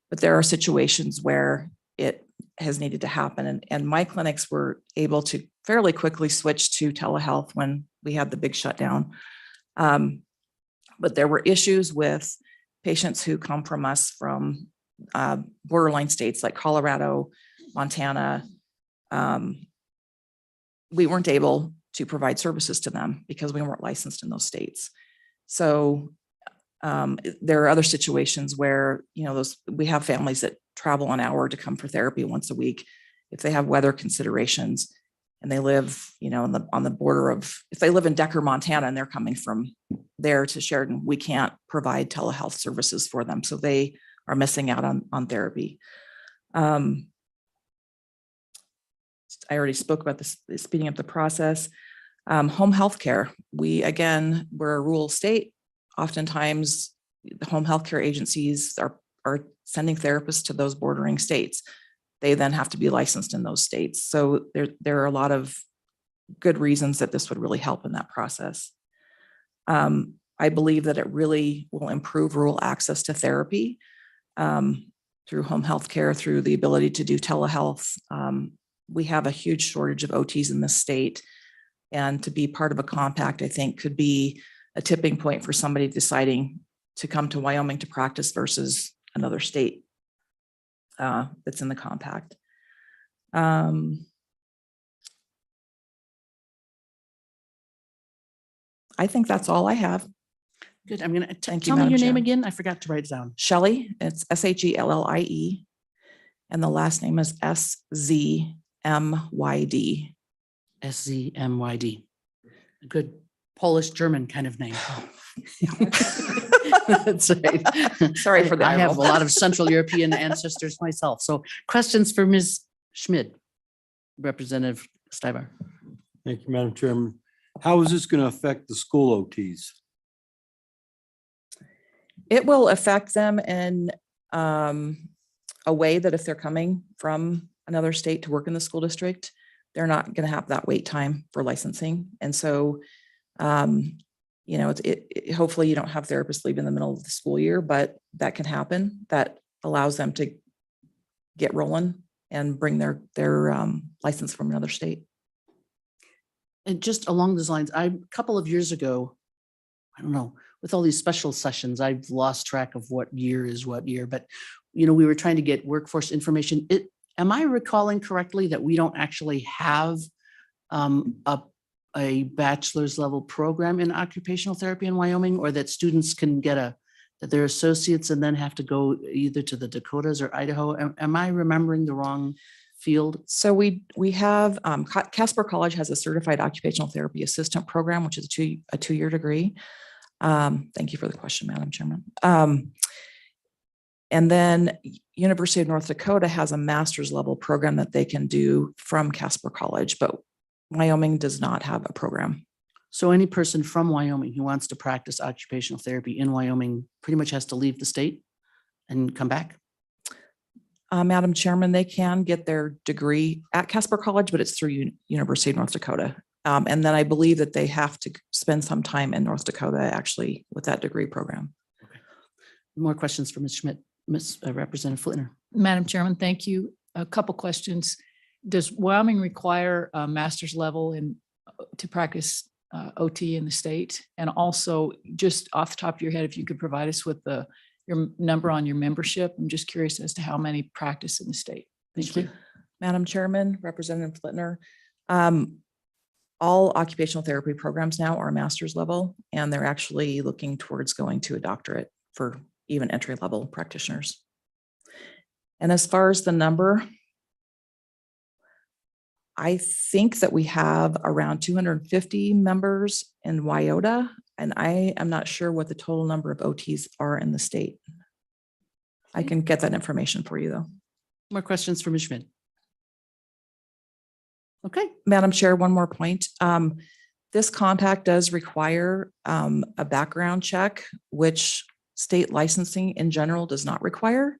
but there are situations where it has needed to happen. And my clinics were able to fairly quickly switch to telehealth when we had the big shutdown. But there were issues with patients who come from us from borderline states like Colorado, Montana. We weren't able to provide services to them because we weren't licensed in those states. So there are other situations where, we have families that travel an hour to come for therapy once a week. If they have weather considerations and they live, on the border of, if they live in Decker, Montana, and they're coming from there to Sheridan, we can't provide telehealth services for them. So they are missing out on therapy. I already spoke about this, speeding up the process. Home health care. We're a rural state. Oftentimes, the home health care agencies are sending therapists to those bordering states. They then have to be licensed in those states. So there are a lot of good reasons that this would really help in that process. I believe that it really will improve rural access to therapy through home health care, through the ability to do telehealth. We have a huge shortage of OTs in this state. And to be part of a compact, I think, could be a tipping point for somebody deciding to come to Wyoming to practice versus another state that's in the compact. I think that's all I have. Good. I'm gonna Thank you, tell me Madam your name Chair. again. I forgot to write it down. Shelley, it's Shellie. And the last name is SZMYD. SZMYD. A good Polish German kind of name. That's right. Sorry for the I eye have a roll. lot of Central European ancestors myself. So questions for Ms. Schmid, Representative Stibar. Thank you, Madam Chairman. How is this going to affect the school OTs? It will affect them in a way that if they're coming from another state to work in the school district, they're not going to have that wait time for licensing. And so, you know, hopefully you don't have therapists leave in the middle of the school year, but that can happen. That allows them to get rolling and bring their license from another state. And just along those lines, a couple of years ago, I don't know, with all these special sessions, I've lost track of what year is what year, but you know, we were trying to get workforce information. Am I recalling correctly that we don't actually have a bachelor's level program in occupational therapy in Wyoming, or that students can get that they're associates and then have to go either to the Dakotas or Idaho? Am I remembering the wrong field? So we have Casper College has a certified occupational therapy assistant program, which is a two-year degree. Thank you for the question, Madam Chairman. And then University of North Dakota has a master's level program that they can do from Casper College, but Wyoming does not have a program. So any person from Wyoming who wants to practice occupational therapy in Wyoming pretty much has to leave the state and come back? Madam Chairman, they can get their degree at Casper College, but it's through University of North Dakota. And then I believe that they have to spend some time in North Dakota actually with that degree program. Okay. More questions for Ms. Schmidt, Ms. Representative Flitner. Madam Chairman, thank you. A couple questions. Does Wyoming require a master's level to practice OT in the state? And also, just off the top of your head, if you could provide us with your number on your membership. I'm just curious as to how many practice in the state. Thank you. Madam Chairman, Representative Flitner, all occupational therapy programs now are master's level, and they're actually looking towards going to a doctorate for even entry level practitioners. And as far as the number, I think that we have around 250 members in Wyota, and I am not sure what the total number of OTs are in the state. I can get that information for you though. More questions for Ms. Schmidt? Okay. Madam Chair, one more point. This compact does require a background check, which state licensing in general does not require.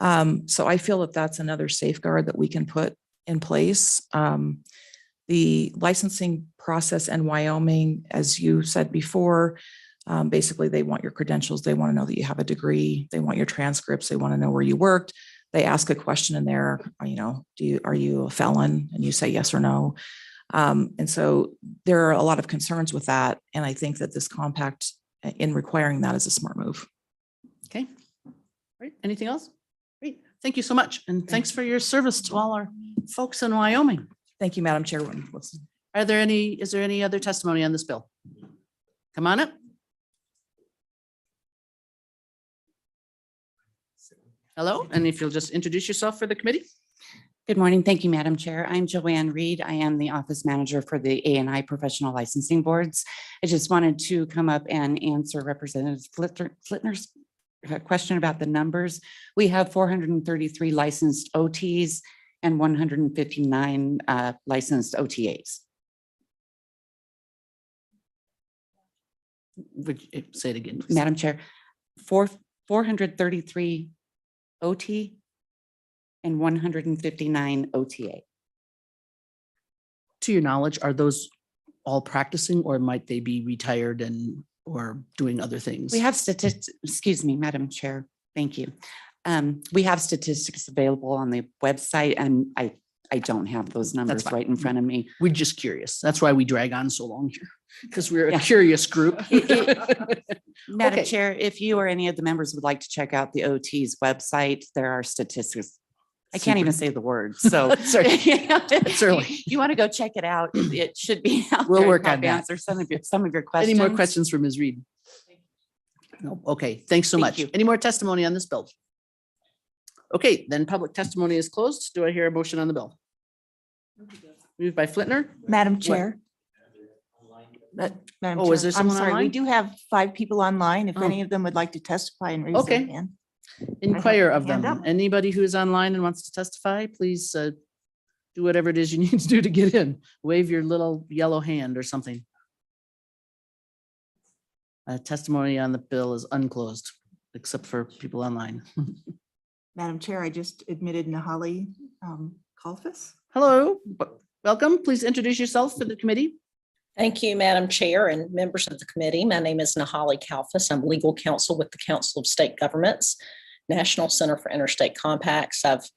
So I feel that that's another safeguard that we can put in place. The licensing process in Wyoming, as you said before, basically they want your credentials. They want to know that you have a degree. They want your transcripts. They want to know where you worked. They ask a question in there, you know, are you a felon? And you say yes or no. And so there are a lot of concerns with that. And I think that this compact in requiring that is a smart move. Okay. Great. Anything else? Great. Thank you so much. And thanks for your service to all our folks in Wyoming. Thank you, Madam Chair. Is there any other testimony on this bill? Come on up. Hello, and if you'll just introduce yourself for the committee. Good morning. Thank you, Madam Chair. I'm Joanne Reed. I am the office manager for the A&I Professional Licensing Boards. I just wanted to come up and answer Representative Flitner's question about the numbers. We have 433 licensed OTs and 159 licensed OTAs. Say it again, please. Madam Chair, 433 OT and 159 OTA. To your knowledge, are those all practicing, or might they be retired and or doing other things? We have statistics, excuse me, Madam Chair. Thank you. We have statistics available on the website and I don't have those numbers fine. right in front of me. We're just curious. That's why we drag on so long here, because we're a Yeah. curious group. Madam Okay. Chair, if you or any of the members would like to check out the OT's website, there are statistics. I can't even say the words, so. Sorry. It's early. You want to go check it out, it should be out We'll there and work on help that. answer some of your questions. Any more questions for Ms. Reed? No. Okay, thanks so Thank much. you. Any more testimony on this bill? Okay, then public testimony is closed. Do I hear a motion on the bill? Moved by Flintner. Madam Chair. Madam Oh, is Chair, there I'm someone sorry, we online? do have 5 people online. If Oh. any of them would like to testify and raise Okay. their hand. Inquire of hand them. up. Anybody who is online and wants to testify, please do whatever it is you need to do to get in. Wave your little yellow hand or something. Testimony on the bill is unclosed, except for people online. Madam Chair, I just admitted Nahali Kalfas. Hello, welcome. Please introduce yourself for the committee. Thank you, Madam Chair and members of the committee. My name is Nahali Kalfas. I'm legal counsel with the Council of State Governments, National Center for Interstate Compacts. I've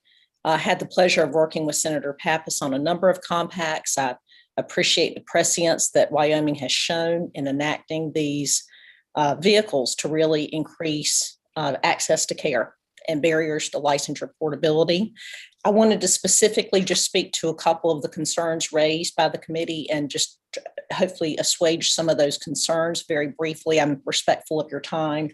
had the pleasure of working with Senator Pappas on a number of compacts. I appreciate the prescience that Wyoming has shown in enacting these vehicles to really increase access to care and barriers to licensure portability. I wanted to specifically just speak to a couple of the concerns raised by the committee and just hopefully assuage some of those concerns very briefly. I'm respectful of your time,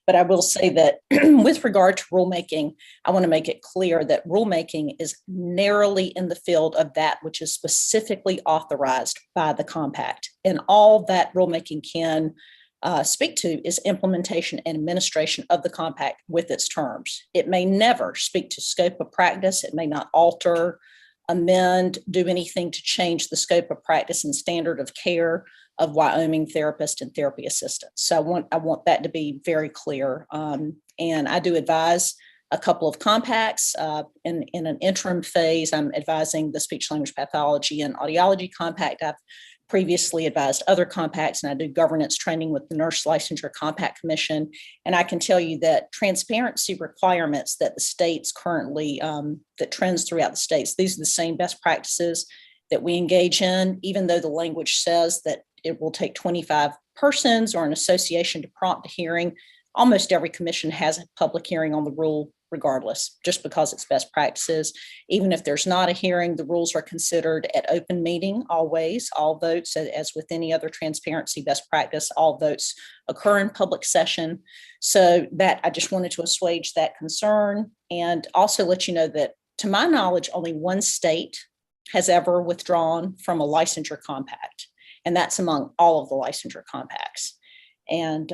but I will say that with regard to rulemaking, I want to make it clear that rulemaking is narrowly in the field of that which is specifically authorized by the compact. And all that rulemaking can speak to is implementation and administration of the compact with its terms. It may never speak to scope of practice. It may not alter, amend, do anything to change the scope of practice and standard of care of Wyoming therapists and therapy assistants. So I want that to be very clear. And I do advise a couple of compacts in an interim phase. I'm advising the speech language pathology and audiology compact. I've previously advised other compacts, and I do governance training with the Nurse Licensure Compact Commission. And I can tell you that transparency requirements that the states currently, that trends throughout the states, these are the same best practices that we engage in, even though the language says that it will take 25 persons or an association to prompt a hearing. Almost every commission has a public hearing on the rule regardless, just because it's best practices. Even if there's not a hearing, the rules are considered at open meeting always. All votes, as with any other transparency best practice, all votes occur in public session. So that I just wanted to assuage that concern and also let you know that, to my knowledge, only one state has ever withdrawn from a licensure compact, and that's among all of the licensure compacts. And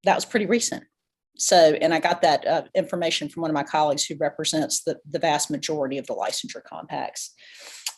that was pretty recent. So, and I got that information from one of my colleagues who represents the vast majority of the licensure compacts.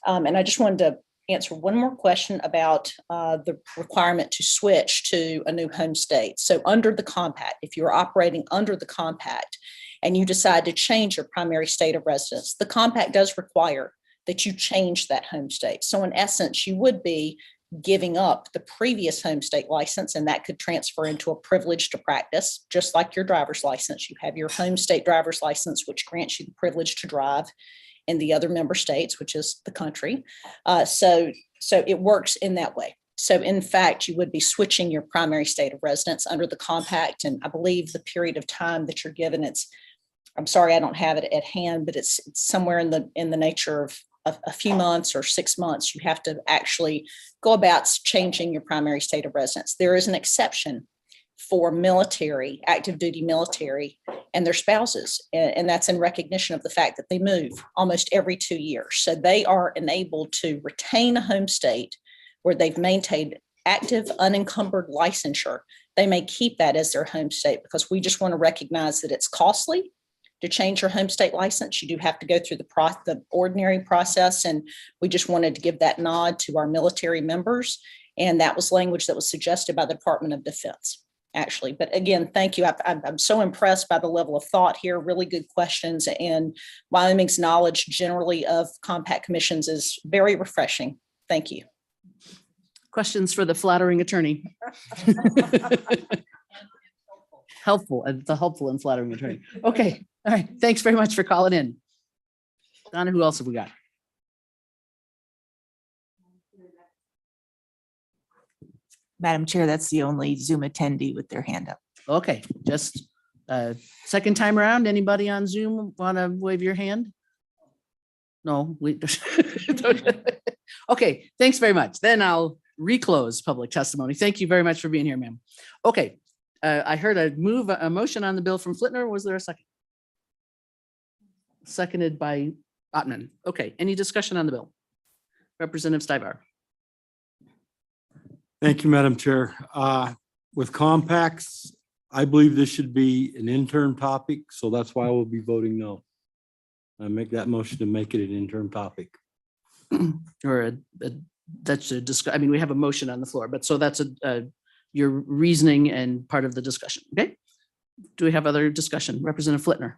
And I just wanted to answer one more question about the requirement to switch to a new home state. So under the compact, if you're operating under the compact and you decide to change your primary state of residence, the compact does require that you change that home state. So in essence, you would be giving up the previous home state license, and that could transfer into a privilege to practice, just like your driver's license. You have your home state driver's license, which grants you the privilege to drive in the other member states, which is the country. So it works in that way. So in fact, you would be switching your primary state of residence under the compact. And I believe the period of time that you're given, I'm sorry, I don't have it at hand, but it's somewhere in the nature of a few months or 6 months. You have to actually go about changing your primary state of residence. There is an exception for military, active duty military and their spouses. And that's in recognition of the fact that they move almost every 2 years. So they are enabled to retain a home state where they've maintained active, unencumbered licensure. They may keep that as their home state because we just want to recognize that it's costly to change your home state license. You do have to go through the ordinary process. And we just wanted to give that nod to our military members. And that was language that was suggested by the Department of Defense, actually. But again, thank you. I'm so impressed by the level of thought here, really good questions. And Wyoming's knowledge generally of compact commissions is very refreshing. Thank you. Questions for the flattering attorney? Helpful, the helpful and flattering attorney. Okay, all right. Thanks very much for calling in. Donna, who else have we got? Madam Chair, that's the only Zoom attendee with their hand up. Okay, just second time around. Anybody on Zoom want to wave your hand? No, we. Okay, thanks very much. Then I'll reclose public testimony. Thank you very much for being here, ma'am. Okay, I heard a motion on the bill from Flitner. Was there a second? Seconded by Ottman. Okay, any discussion on the bill? Representative Stivar. Thank you, Madam Chair. With compacts, I believe this should be an interim topic, so that's why I will be voting no. I make that motion to make it an interim topic. Or that's a discuss, I mean, we have a motion on the floor, but so that's your reasoning and part of the discussion, okay? Do we have other discussion? Representative Flitner.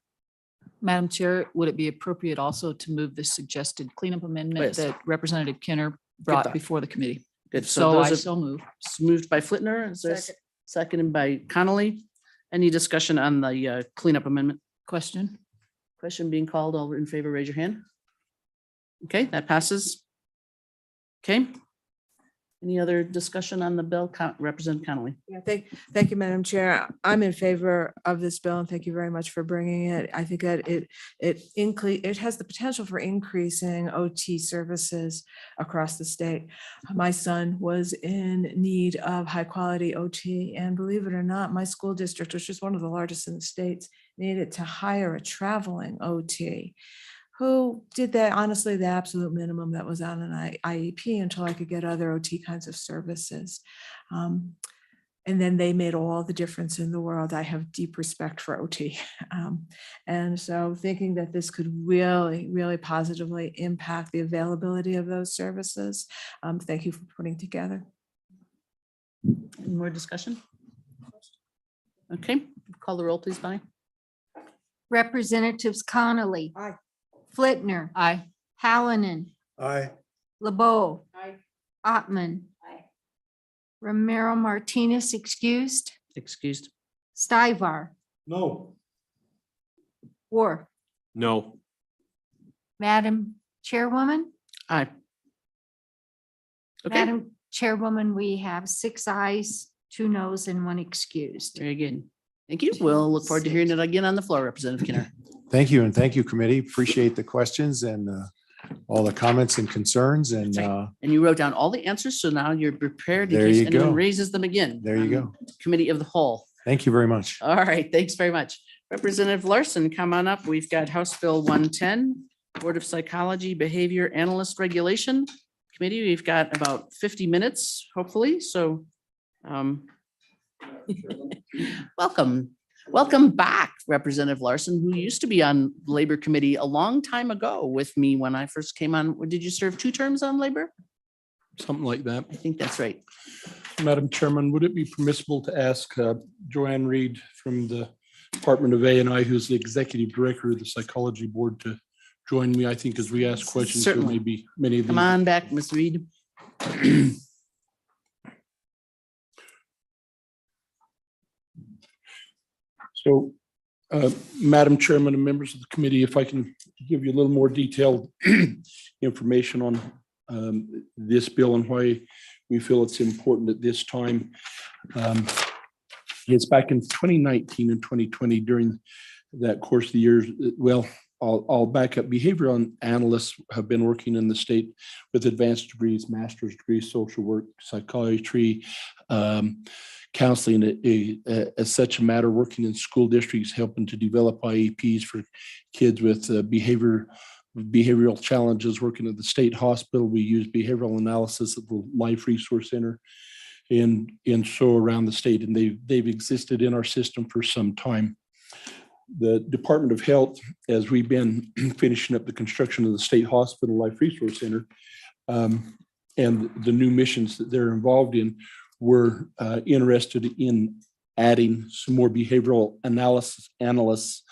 Madam Chair, would it be appropriate also to move this suggested cleanup amendment Please. that Representative Kinner brought thought. before the committee? Good, So those I are so move. moved by Flitner, is there seconded by Connolly? Any discussion on the cleanup amendment? Question? Question being called, all in favor, raise your hand. Okay, that passes. Okay. Any other discussion on the bill? Representative Connolly. Yeah, thank you, Madam Chair. I'm in favor of this bill and thank you very much for bringing it. I think that it has the potential for increasing OT services across the state. My son was in need of high quality OT, and believe it or not, my school district, which is one of the largest in the states, needed to hire a traveling OT who did that, honestly, the absolute minimum that was on an IEP until I could get other OT kinds of services. And then they made all the difference in the world. I have deep respect for OT. And so thinking that this could really, really positively impact the availability of those services. Thank you for putting together. Any more discussion? Okay, call the roll, please, Bonnie. Representatives Connolly. Aye. Flitner. Aye. Hallinan. Aye. LeBeau. Ottman. Romero Martinez excused. Excused. Stivar. No. Worf. No. Madam Chairwoman. Aye. Okay, Madam Chairwoman, we have 6 ayes, 2 noes, and 1 excused. very good. Thank you. We'll look forward to hearing it again on the floor, Representative Kinner. Thank you, and thank you, committee. Appreciate the questions and all the comments and concerns, and That's right. And you wrote down all the answers, so now you're prepared in There case you anyone go. raises them again. there you on go. Committee of the Whole. Thank you very much. All right, thanks very much. Representative Larson, come on up. We've got House Bill 110, Board of Psychology Behavior Analyst Regulation Committee. We've got about 50 minutes, hopefully, so welcome. Welcome back, Representative Larson, who used to be on Labor Committee a long time ago with me when I first came on. Did you serve 2 terms on Labor? Something like that. I think that's right. Madam Chairman, would it be permissible to ask Joanne Reed from the Department of A&I, who's the Executive Director of the Psychology Board, to join me? I think as we ask questions, there Certainly. may be many of Come these. on back, Ms. Reed. So, Madam Chairman and members of the committee, if I can give you a little more detailed information on this bill and why we feel it's important at this time. It's back in 2019 and 2020 during that course of the years. Well, I'll back up. Behavioral analysts have been working in the state with advanced degrees, master's degrees, social work, psychiatry, counseling as such a matter, working in school districts, helping to develop IEPs for kids with behavioral challenges. Working at the state hospital, we use behavioral analysis at the Life Resource Center and so around the state, and they've existed in our system for some time. The Department of Health, as we've been finishing up the construction of the State Hospital Life Resource Center, and the new missions that they're involved in, we're interested in adding some more behavioral analysts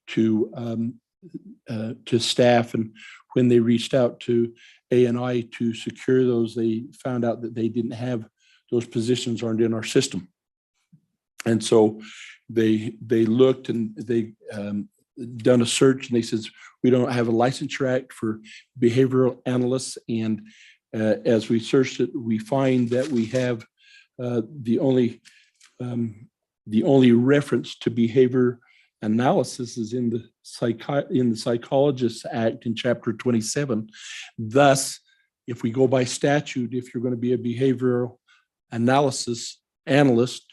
to staff. And when they reached out to A&I to secure those, they found out that they didn't have, those positions aren't in our system. And so they looked and they done a search, and they says, we don't have a licensure act for behavioral analysts. And as we searched it, we find that we have the only reference to behavior analysis is in the Psychologists Act in Chapter 27. Thus, if we go by statute, if you're going to be a behavioral analysis analyst,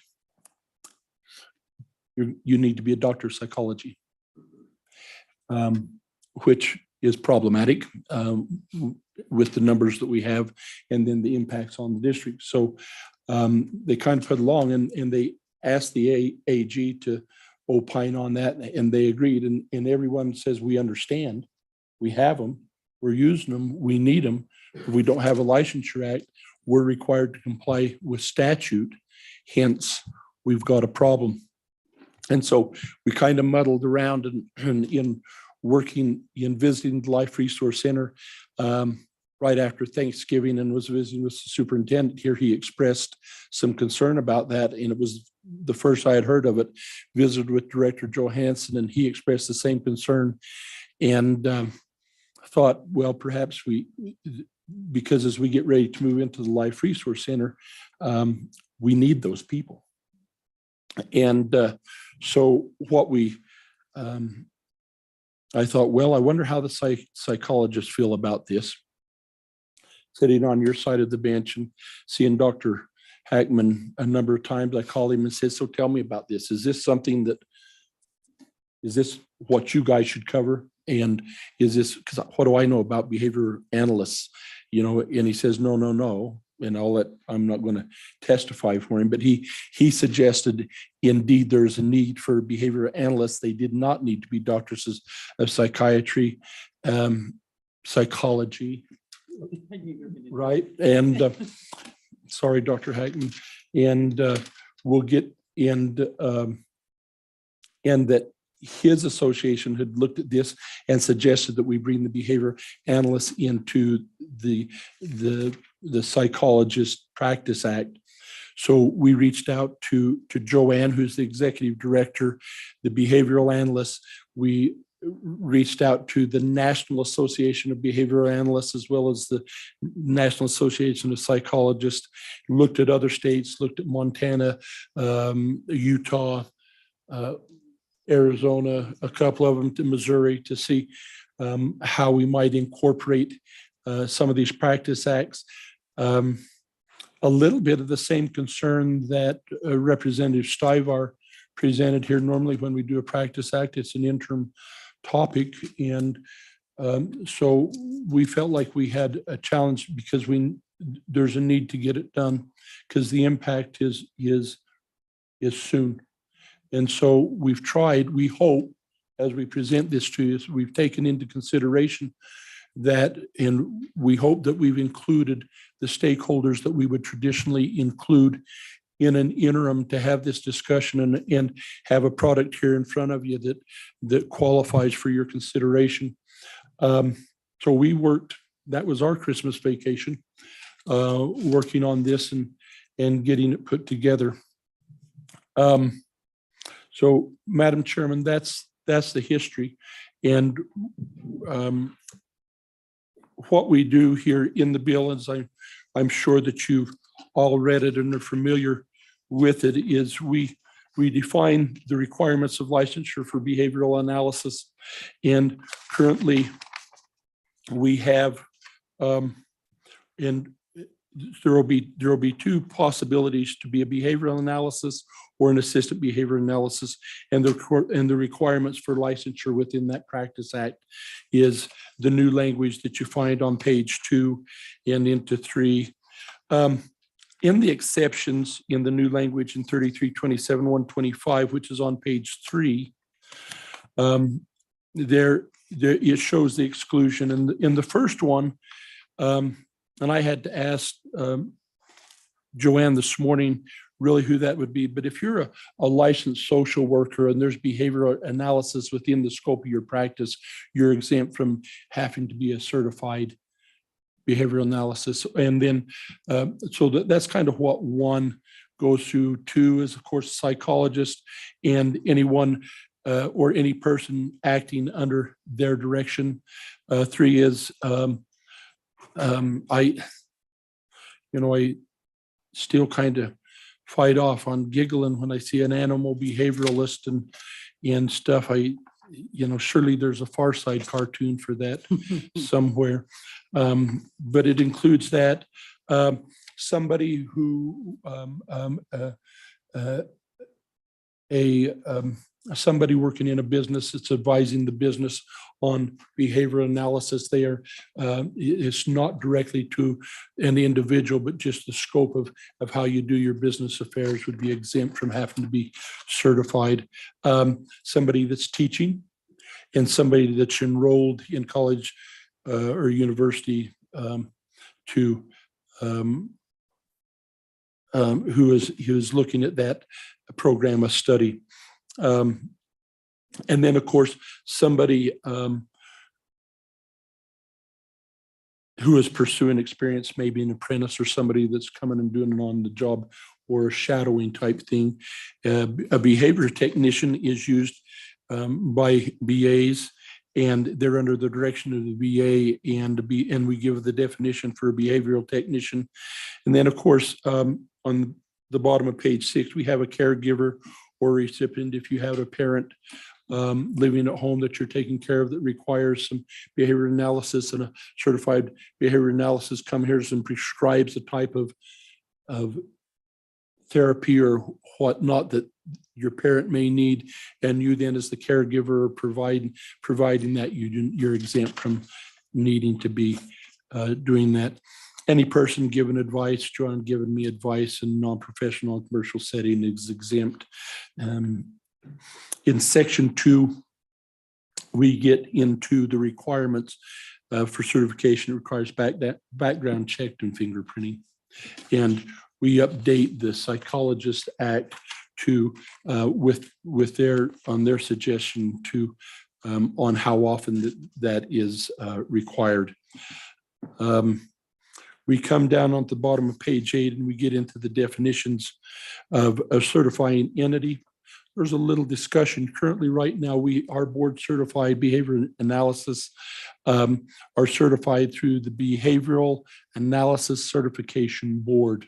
you need to be a doctor of psychology, which is problematic with the numbers that we have and then the impacts on the district. So they kind of put along and they asked the AG to opine on that, and they agreed. And everyone says, we understand, we have them, we're using them, we need them. If we don't have a licensure act, we're required to comply with statute. Hence, we've got a problem. And so we kind of muddled around and in working, in visiting the Life Resource Center right after Thanksgiving, and was visiting with the superintendent here. He expressed some concern about that, and it was the first I had heard of it. Visited with Director Johansson, and he expressed the same concern. And I thought, well, perhaps because as we get ready to move into the Life Resource Center, we need those people. And so what I thought, well, I wonder how the psychologists feel about this. Sitting on your side of the bench and seeing Dr. Hackman a number of times, I called him and said, so tell me about this. Is this what you guys should cover? And is this, because what do I know about behavior analysts? And he says, no. And I'm not going to testify for him, but he suggested indeed there's a need for behavioral analysts. They did not need to be doctors of psychiatry, psychology, right? And sorry, Dr. Hackman, and we'll get and that his association had looked at this and suggested that we bring the behavior analysts into the Psychologist Practice Act. So we reached out to Joanne, who's the executive director, the behavioral analysts. We reached out to the National Association of Behavioral Analysts, as well as the National Association of Psychologists, looked at other states, looked at Montana, Utah, Arizona, a couple of them to Missouri, to see how we might incorporate some of these practice acts. A little bit of the same concern that Representative Stivar presented here. Normally when we do a practice act, it's an interim topic. And so we felt like we had a challenge because there's a need to get it done because the impact is soon. And so we've tried, we hope, as we present this to you, we've taken into consideration that, and we hope that we've included the stakeholders that we would traditionally include in an interim to have this discussion and have a product here in front of you that qualifies for your consideration. So we worked, that was our Christmas vacation, working on this and getting it put together. So, Madam Chairman, that's the history. And what we do here in the bill, as I'm sure that you've all read it and are familiar with it, is we define the requirements of licensure for behavioral analysis. And currently we have, and there will be two possibilities to be a behavioral analysis or an assistant behavior analysis, and the requirements for licensure within that Practice Act is the new language that you find on page 2 and into 3. In the exceptions in the new language in 3327-125, which is on page 3, there it shows the exclusion. And in the first one, and I had to ask Joanne this morning really who that would be. But if you're a licensed social worker and there's behavioral analysis within the scope of your practice, you're exempt from having to be a certified behavioral analysis. And then, so that's kind of what one goes through. Two is, of course, psychologist and anyone or any person acting under their direction. Three is, I still kind of fight off on giggling when I see an animal behavioralist and stuff. Surely there's a Far Side cartoon for that somewhere. But it includes that. Somebody who, somebody working in a business that's advising the business on behavioral analysis. It's not directly to an individual, but just the scope of how you do your business affairs would be exempt from having to be certified. Somebody that's teaching and somebody that's enrolled in college or university who is looking at that program of study. And then, of course, somebody who is pursuing experience, maybe an apprentice or somebody that's coming and doing it on the job or a shadowing type thing. A behavior technician is used by BAs, and they're under the direction of the BA, and we give the definition for a behavioral technician. And then, of course, on the bottom of page 6, we have a caregiver or recipient. If you have a parent living at home that you're taking care of that requires some behavior analysis, and a certified behavior analysis comes here and prescribes a type of therapy or whatnot that your parent may need, and you then as the caregiver are providing that, you're exempt from needing to be doing that. Any person given advice, John given me advice in non-professional and commercial setting is exempt. In section 2, we get into the requirements for certification. It requires background check and fingerprinting. And we update the Psychologist Act to with their suggestion to on how often that is required. We come down on the bottom of page 8 and we get into the definitions of a certifying entity. There's a little discussion currently right now. Our board certified behavior analysis are certified through the Behavioral Analysis Certification Board.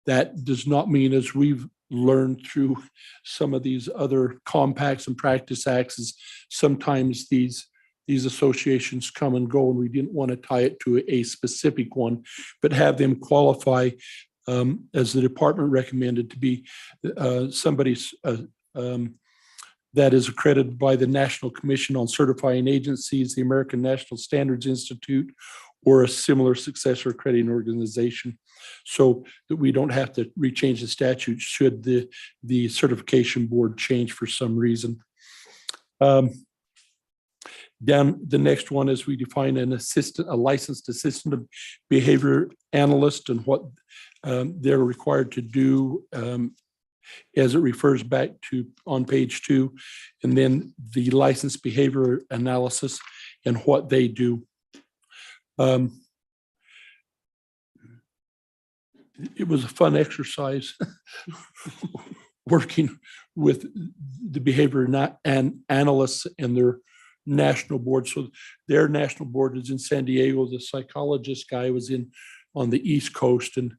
That does not mean, as we've learned through some of these other compacts and practice acts, is sometimes these associations come and go, and we didn't want to tie it to a specific one, but have them qualify as the department recommended to be somebody that is accredited by the National Commission on Certifying Agencies, the American National Standards Institute, or a similar successor accrediting organization, so that we don't have to rechange the statute should the certification board change for some reason. Down the next one is we define a licensed assistant of behavior analyst and what they're required to do as it refers back to on page 2, and then the licensed behavior analysis and what they do. It was a fun exercise working with the behavior analysts and their national board. So their national board is in San Diego. The psychologist guy was on the East Coast, and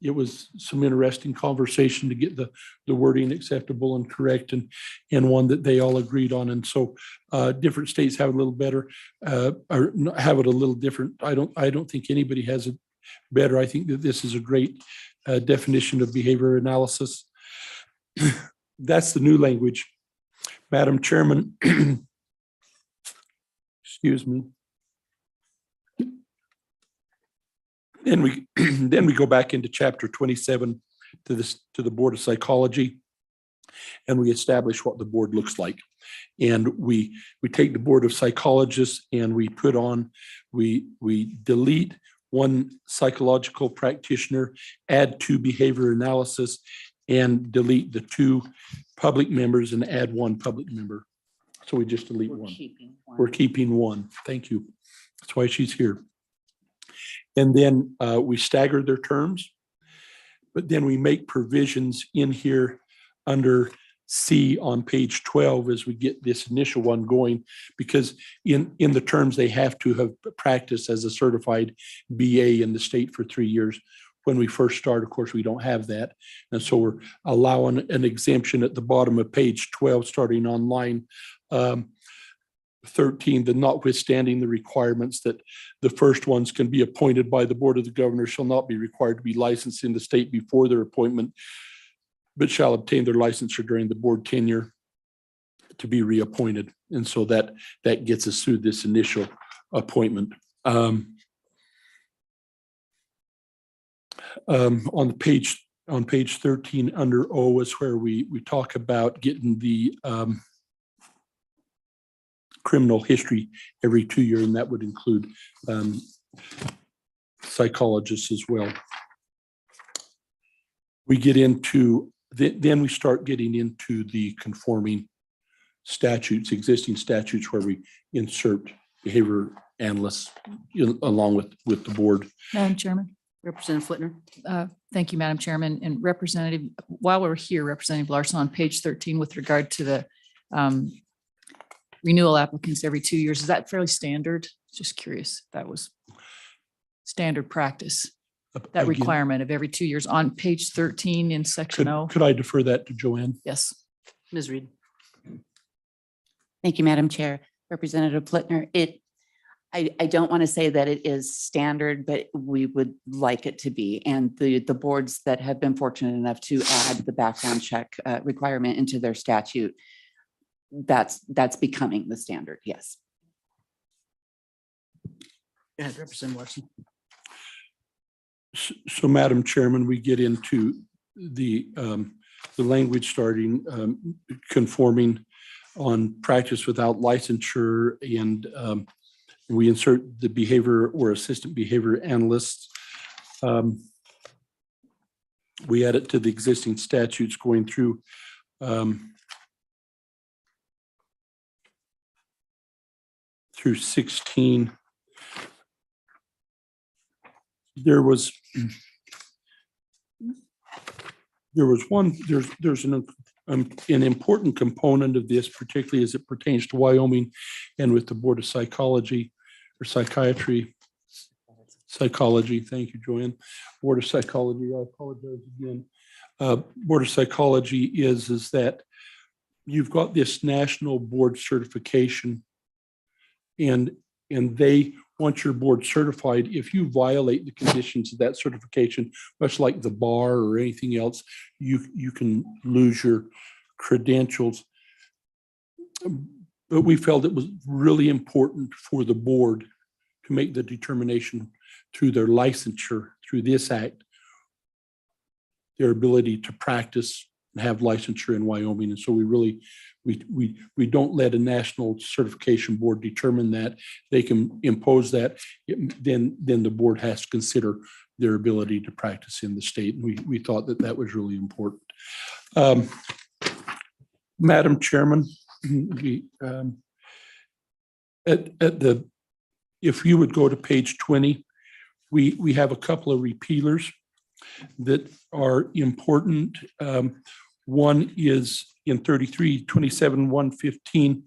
it was some interesting conversation to get the wording acceptable and correct, and one that they all agreed on. And so different states have a little better, or have it a little different. I don't think anybody has it better. I think that this is a great definition of behavior analysis. That's the new language. Madam Chairman, excuse me. Then we go back into chapter 27 to the Board of Psychology, and we establish what the board looks like. And we take the Board of Psychologists and we delete one psychological practitioner, add 2 behavior analysis, and delete the 2 public members and add 1 public member. So we just delete one. We're keeping one. Thank you. That's why she's here. And then we stagger their terms. But then we make provisions in here under C on page 12 as we get this initial one going, because in the terms, they have to have practiced as a certified BA in the state for 3 years. When we first start, of course, we don't have that. And so we're allowing an exemption at the bottom of page 12, starting on line 13, the notwithstanding the requirements that the first ones can be appointed by the Board of the Governor shall not be required to be licensed in the state before their appointment, but shall obtain their licensure during the board tenure to be reappointed. And so that gets us through this initial appointment. On page 13 under O is where we talk about getting the criminal history every 2 years, and that would include psychologists as well. We get into, then we start getting into the conforming statutes, existing statutes, where we insert behavior analysts along with the board. Madam Chairman. Representative Flitner. Thank you, Madam Chairman. And Representative, while we're here, Representative Larson, on page 13, with regard to the renewal applicants every 2 years, is that fairly standard? Just curious if that was standard practice, that Again, requirement of every 2 years on page 13 in section O. Could I defer that to Joanne? Yes. Ms. Reed. Thank you, Madam Chair. Representative Flitner, I don't want to say that it is standard, but we would like it to be. And the boards that have been fortunate enough to add the background check requirement into their statute, that's becoming the standard, yes. Go ahead, Representative Larson. So, Madam Chairman, we get into the language starting conforming on practice without licensure, and we insert the behavior or assistant behavior analysts. We add it to the existing statutes going through through 16. There's an important component of this, particularly as it pertains to Wyoming and with the Board of Psychology or Psychiatry. Psychology, thank you, Joanne. Board of Psychology, I apologize again. Board of Psychology is that you've got this national board certification, and they want your board certified. If you violate the conditions of that certification, much like the bar or anything else, you can lose your credentials. But we felt it was really important for the board to make the determination through their licensure, through this act, their ability to practice and have licensure in Wyoming. And so we don't let a national certification board determine that. They can impose that. Then the board has to consider their ability to practice in the state. And we thought that was really important. Madam Chairman, if you would go to page 20, we have a couple of repealers that are important. One is in 33-27-115,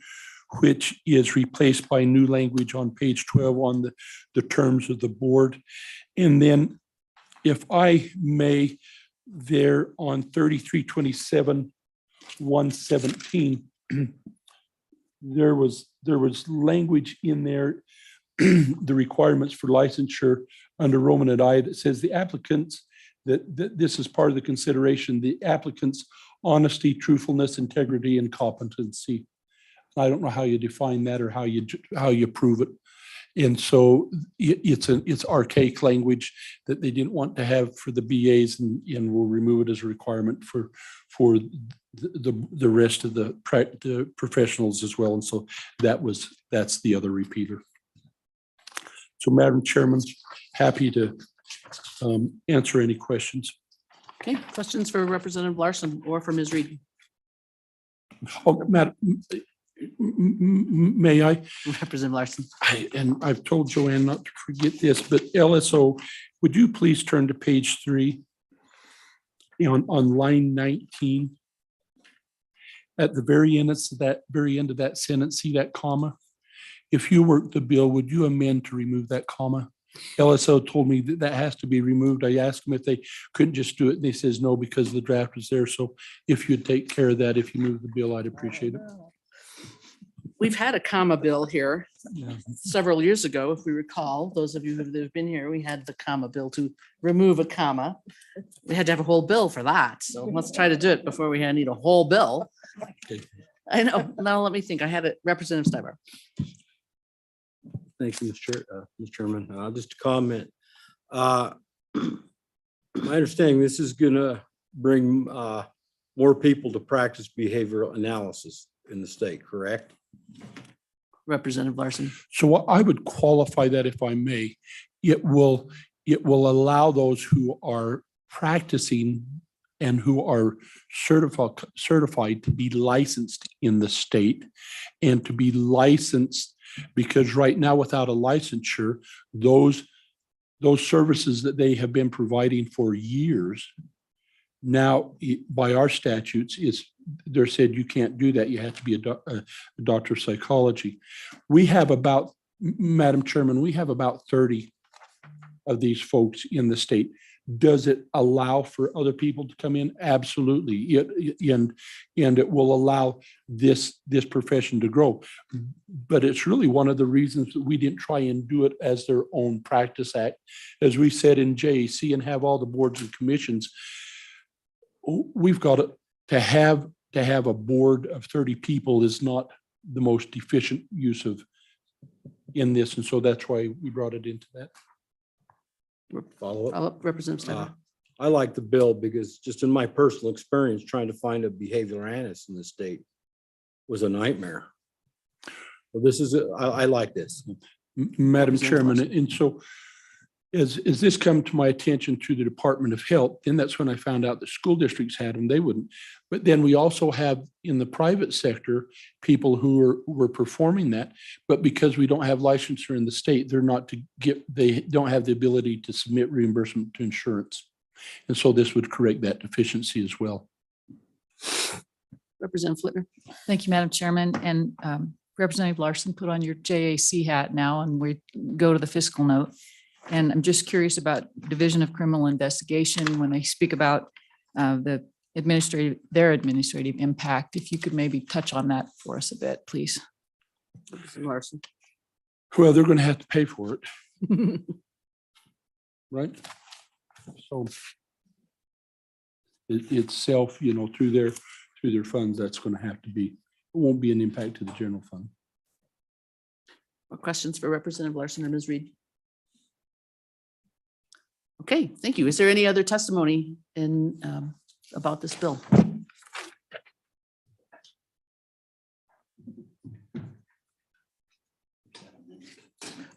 which is replaced by new language on page 12 on the terms of the board. And then, if I may, there on 33-27-117, there was language in there, the requirements for licensure under Roman I that says the applicants, that this is part of the consideration, the applicants' honesty, truthfulness, integrity, and competency. I don't know how you define that or how you prove it. And so it's archaic language that they didn't want to have for the BAs, and will remove it as a requirement for the rest of the professionals as well. And so that's the other repeater. So, Madam Chairman, happy to answer any questions. Okay, questions for Representative Larson or for Ms. Reed? Oh, Madam, May I? Representative Larson. And I've told Joanne not to forget this, but LSO, would you please turn to page 3? On line 19. At the very end of that sentence, see that comma? If you work the bill, would you amend to remove that comma? LSO told me that that has to be removed. I asked them if they couldn't just do it. And they says no, because the draft was there. So if you'd take care of that, if you move the bill, I'd appreciate it. We've had a comma bill here Yeah. several years ago, if we recall. Those of you who have been here, we had the comma bill to remove a comma. We had to have a whole bill for that. So let's try to do it before we need a whole bill. Okay. I know. Now let me think. I had it, Representative Stiver. Thank you, Mr. Chairman. Just a comment. My understanding, this is gonna bring more people to practice behavioral analysis in the state, correct? Representative Larson. So I would qualify that, if I may. It will allow those who are practicing and who are certified to be licensed in the state, and to be licensed, because right now without a licensure, those services that they have been providing for years, now by our statutes, they're said you can't do that. You have to be a doctor of psychology. We have about, Madam Chairman, we have about 30 of these folks in the state. Does it allow for other people to come in? Absolutely. And it will allow this profession to grow. But it's really one of the reasons that we didn't try and do it as their own practice act. As we said in JAC and have all the boards and commissions, we've got to have a board of 30 people is not the most efficient use of in this. And so that's why we brought it into that. Follow up. Representative Stiver. I like the bill because just in my personal experience, trying to find a behavioral analyst in the state was a nightmare. Well, this is, I like this. Madam Chairman, and so as this come to my attention through the Department of Health, then that's when I found out that school districts had them, they wouldn't. But then we also have in the private sector, people who were performing that, but because we don't have licensure in the state, they don't have the ability to submit reimbursement to insurance. And so this would correct that deficiency as well. Representative Flitner. Thank you, Madam Chairman. And Representative Larson, put on your JAC hat now, and we go to the fiscal note. And I'm just curious about Division of Criminal Investigation, when they speak about their administrative impact. If you could maybe touch on that for us a bit, please. Representative Larson. Well, they're going to have to pay for it. Right? So it's self, through their funds, that's going to have to be, it won't be an impact to the general fund. More questions for Representative Larson or Ms. Reed? Okay, thank you. Is there any other testimony about this bill?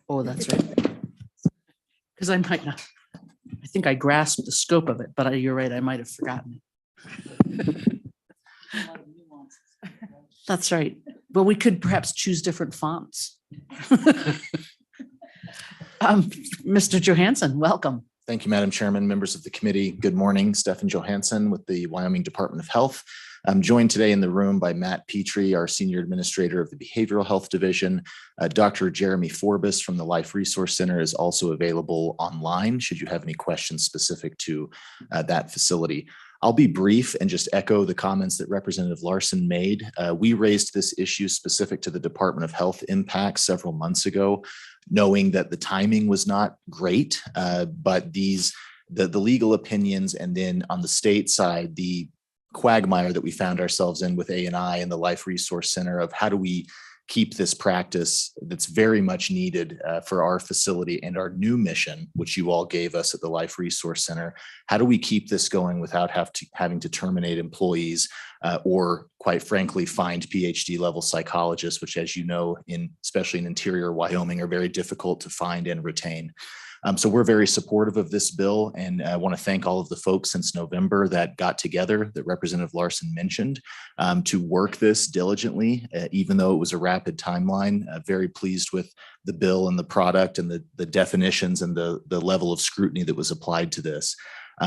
Oh, that's right. Because I might not, I think I grasped the scope of it, but you're right, I might have forgotten it. That's right. But we could perhaps choose different fonts. Mr. Johansson, welcome. Thank you, Madam Chairman, members of the committee. Good morning. Stephen Johansson with the Wyoming Department of Health. I'm joined today in the room by Matt Petrie, our Senior Administrator of the Behavioral Health Division. Dr. Jeremy Forbes from the Life Resource Center is also available online should you have any questions specific to that facility. I'll be brief and just echo the comments that Representative Larson made. We raised this issue specific to the Department of Health impact several months ago, knowing that the timing was not great, but the legal opinions, and then on the state side, the quagmire that we found ourselves in with A&I and the Life Resource Center of how do we keep this practice that's very much needed for our facility and our new mission, which you all gave us at the Life Resource Center. How do we keep this going without having to terminate employees or, quite frankly, find PhD level psychologists, which, as you know, especially in interior Wyoming, are very difficult to find and retain. So we're very supportive of this bill, and I want to thank all of the folks since November that got together, that Representative Larson mentioned, to work this diligently, even though it was a rapid timeline. Very pleased with the bill and the product and the definitions and the level of scrutiny that was applied to this.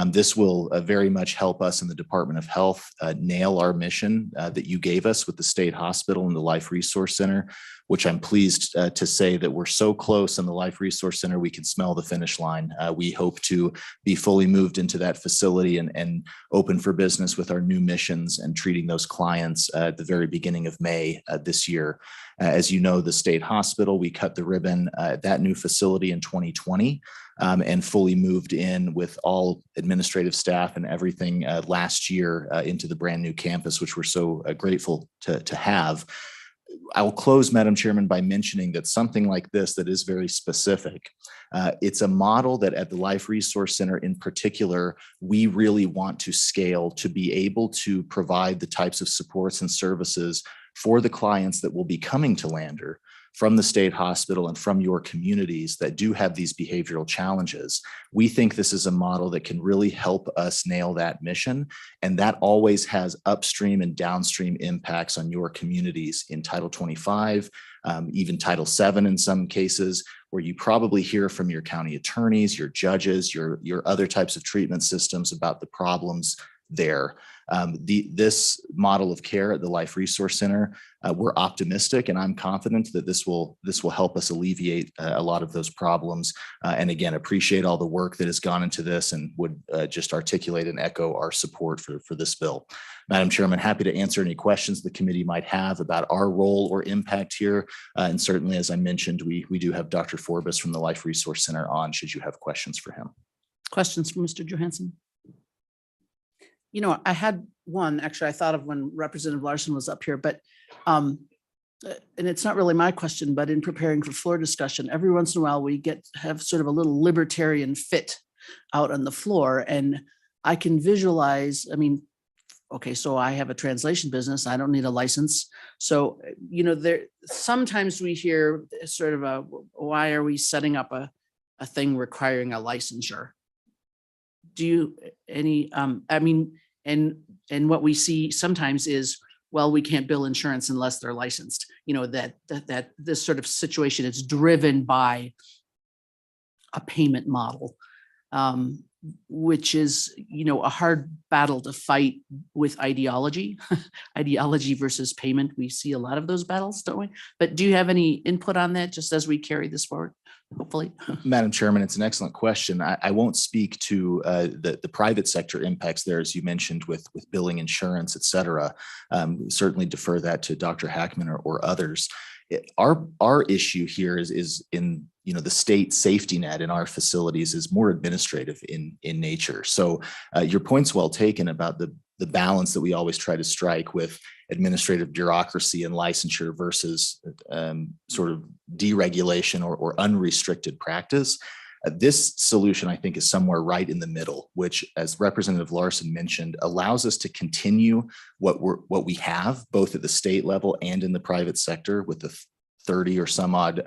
This will very much help us in the Department of Health nail our mission that you gave us with the state hospital and the Life Resource Center, which I'm pleased to say that we're so close in the Life Resource Center, we can smell the finish line. We hope to be fully moved into that facility and open for business with our new missions and treating those clients at the very beginning of May this year. As you know, the state hospital, we cut the ribbon at that new facility in 2020 and fully moved in with all administrative staff and everything last year into the brand new campus, which we're so grateful to have. I will close, Madam Chairman, by mentioning that something like this that is very specific. It's a model that at the Life Resource Center in particular, we really want to scale to be able to provide the types of supports and services for the clients that will be coming to Lander from the state hospital and from your communities that do have these behavioral challenges. We think this is a model that can really help us nail that mission. And that always has upstream and downstream impacts on your communities in Title 25, even Title 7 in some cases, where you probably hear from your county attorneys, your judges, your other types of treatment systems about the problems there. This model of care at the Life Resource Center, we're optimistic, and I'm confident that this will help us alleviate a lot of those problems. And again, appreciate all the work that has gone into this, and would just articulate and echo our support for this bill. Madam Chairman, happy to answer any questions the committee might have about our role or impact here. And certainly, as I mentioned, we do have Dr. Forbes from the Life Resource Center on, should you have questions for him. Questions for Mr. Johansson? You know, I had one, actually, I thought of when Representative Larson was up here, but, and it's not really my question, but in preparing for floor discussion, every once in a while we have sort of a little libertarian fit out on the floor. And I can visualize, I mean, okay, so I have a translation business. I don't need a license. So, you know, sometimes we hear sort of why are we setting up a thing requiring a licensure? Do you I mean, and what we see sometimes is, well, we can't bill insurance unless they're licensed. You know, that this sort of situation is driven by a payment model, which is, you know, a hard battle to fight with ideology, ideology versus payment. We see a lot of those battles, don't we? But do you have any input on that just as we carry this forward? Hopefully. Madam Chairman, it's an excellent question. I won't speak to the private sector impacts there, as you mentioned, with billing insurance, et cetera. Certainly defer that to Dr. Hackman or others. Our issue here is in, you know, the state safety net in our facilities is more administrative in nature. So your point's well taken about the balance that we always try to strike with administrative bureaucracy and licensure versus sort of deregulation or unrestricted practice. This solution, I think, is somewhere right in the middle, which, as Representative Larson mentioned, allows us to continue what we have both at the state level and in the private sector with the 30 or some odd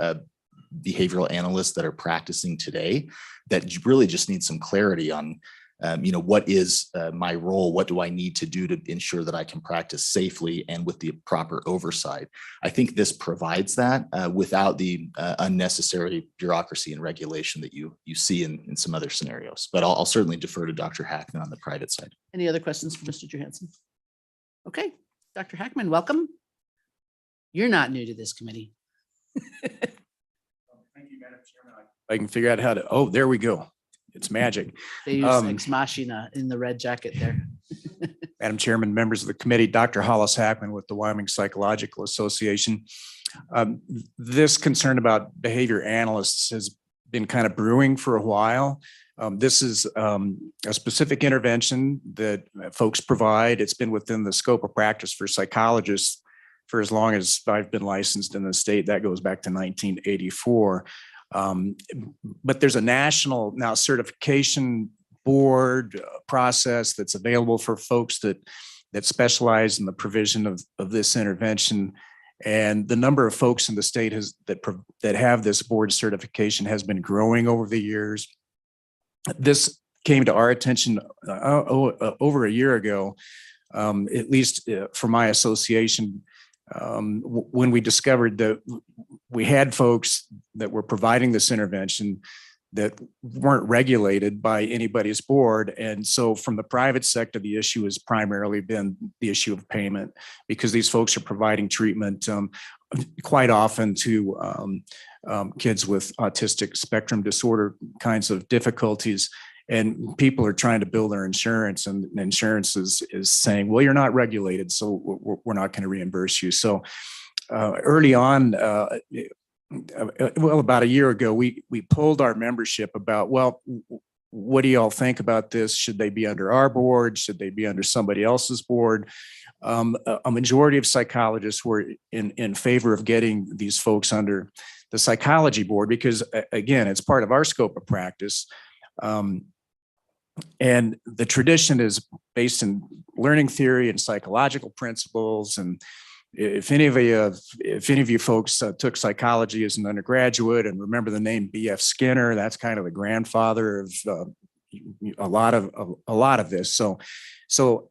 behavioral analysts that are practicing today that really just need some clarity on you know, what is my role? What do I need to do to ensure that I can practice safely and with the proper oversight? I think this provides that without the unnecessary bureaucracy and regulation that you see in some other scenarios. But I'll certainly defer to Dr. Hackman on the private side. Any other questions for Mr. Johansson? Okay, Dr. Hackman, welcome. You're not new to this committee. Thank you, Madam Chairman. I can figure out how to, oh, there we go. It's magic. They use ex machina in the red jacket there. Madam Chairman, members of the committee, Dr. Hollis Hackman with the Wyoming Psychological Association. This concern about behavior analysts has been kind of brewing for a while. This is a specific intervention that folks provide. It's been within the scope of practice for psychologists for as long as I've been licensed in the state. That goes back to 1984. But there's a national now certification board process that's available for folks that specialize in the provision of this intervention. And the number of folks in the state that have this board certification has been growing over the years. This came to our attention over a year ago, at least for my association, when we discovered that we had folks that were providing this intervention that weren't regulated by anybody's board. And so from the private sector, the issue has primarily been the issue of payment, because these folks are providing treatment quite often to kids with autistic spectrum disorder kinds of difficulties. And people are trying to bill their insurance, and insurance is saying, well, you're not regulated, so we're not going to reimburse you. So early on, well, about a year ago, we polled our membership about, well, what do y'all think about this? Should they be under our board? Should they be under somebody else's board? A majority of psychologists were in favor of getting these folks under the psychology board, because again, it's part of our scope of practice. And the tradition is based in learning theory and psychological principles. And if any of you folks took psychology as an undergraduate and remember the name B.F. Skinner, that's kind of the grandfather of a lot of this. So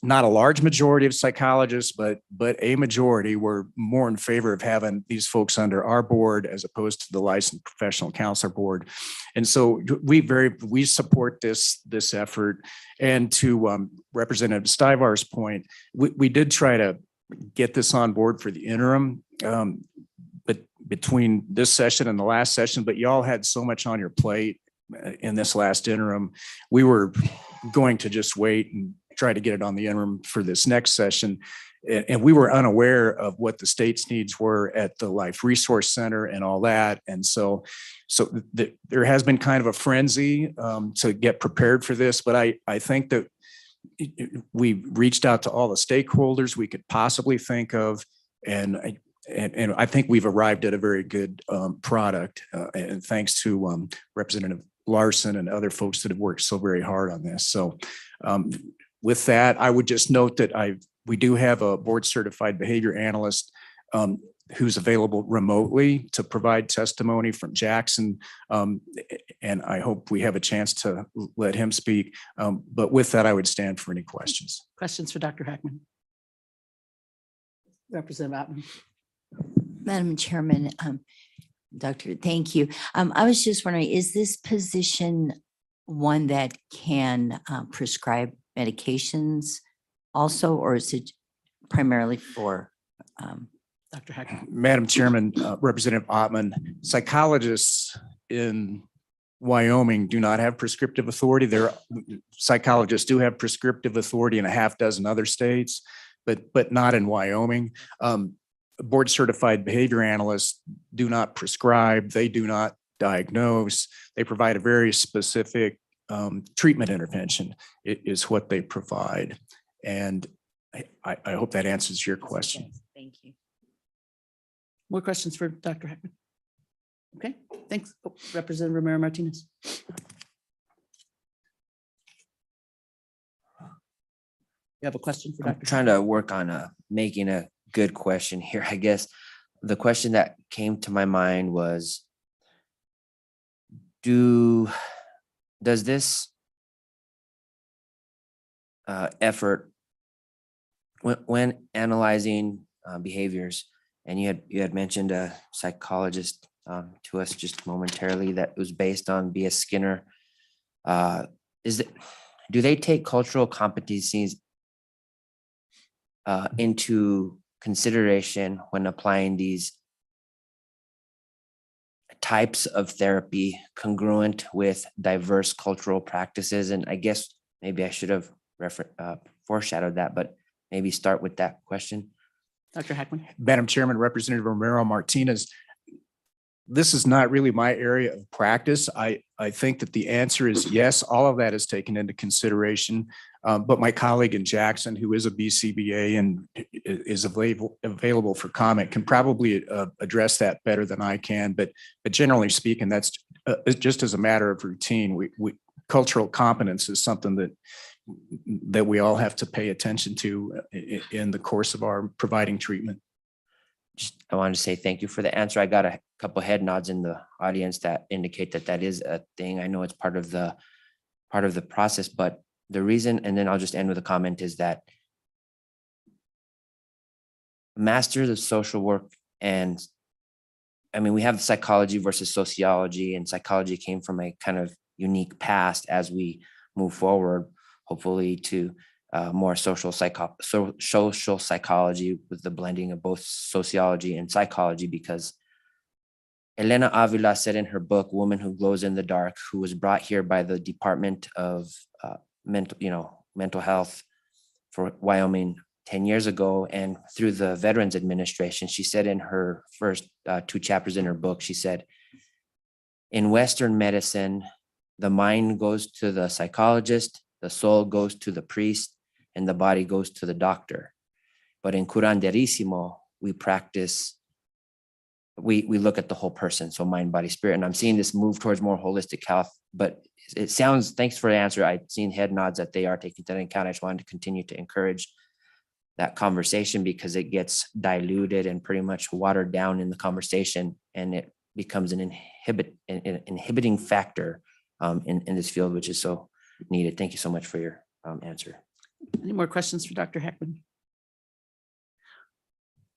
not a large majority of psychologists, but a majority were more in favor of having these folks under our board as opposed to the licensed professional counselor board. And so we support this effort. And to Representative Stivar's point, we did try to get this on board for the interim, but between this session and the last session, but y'all had so much on your plate in this last interim, we were going to just wait and try to get it on the interim for this next session. And we were unaware of what the state's needs were at the Life Resource Center and all that. And so there has been kind of a frenzy to get prepared for this, but I think that we reached out to all the stakeholders we could possibly think of. And I think we've arrived at a very good product. And thanks to Representative Larson and other folks that have worked so very hard on this. So with that, I would just note that we do have a board certified behavior analyst who's available remotely to provide testimony from Jackson. And I hope we have a chance to let him speak. But with that, I would stand for any questions. Questions for Dr. Hackman? Representative Ottman. Madam Chairman, Doctor, thank you. I was just wondering, is this position one that can prescribe medications also, or is it primarily for Dr. Hackman? Madam Chairman, Representative Ottman, psychologists in Wyoming do not have prescriptive authority. Their psychologists do have prescriptive authority in a half dozen other states, but not in Wyoming. Board certified behavior analysts do not prescribe. They do not diagnose. They provide a very specific treatment intervention. It is what they provide. And I hope that answers your question. Thank you. More questions for Dr. Hackman? Okay, thanks. Oh, Representative Romero Martinez. You have a question for I'm Dr. trying to work on making a good question here. I guess the question that came to my mind was, does this effort, when analyzing behaviors, and you had mentioned a psychologist to us just momentarily that was based on B.S. Skinner, do they take cultural competencies into consideration when applying these types of therapy congruent with diverse cultural practices? And I guess maybe I should have foreshadowed that, but maybe start with that question. Dr. Hackman. Madam Chairman, Representative Romero Martinez, this is not really my area of practice. I think that the answer is yes, all of that is taken into consideration. But my colleague in Jackson, who is a BCBA and is available for comment, can probably address that better than I can. But generally speaking, that's just as a matter of routine. Cultural competence is something that we all have to pay attention to in the course of our providing treatment. I wanted to say thank you for the answer. I got a couple head nods in the audience that indicate that that is a thing. I know it's part of the process, but the reason, and then I'll just end with a comment, is that Masters of Social Work, and I mean, we have psychology versus sociology, and psychology came from a kind of unique past. As we move forward, hopefully to more social psychology with the blending of both sociology and psychology, because Elena Avila said in her book, Woman Who Glows in the Dark, who was brought here by the Department of mental health for Wyoming 10 years ago, and through the Veterans Administration, she said in her first 2 chapters in her book, she said, in Western medicine, the mind goes to the psychologist, the soul goes to the priest, and the body goes to the doctor. But in Curanderismo, we practice, we look at the whole person, so mind, body, spirit. And I'm seeing this move towards more holistic health, but it sounds, thanks for the answer. I've seen head nods that they are taking that into account. I just wanted to continue to encourage that conversation, because it gets diluted and pretty much watered down in the conversation, and it becomes an inhibiting factor in this field, which is so needed. Thank you so much for your answer. Any more questions for Dr. Heckman?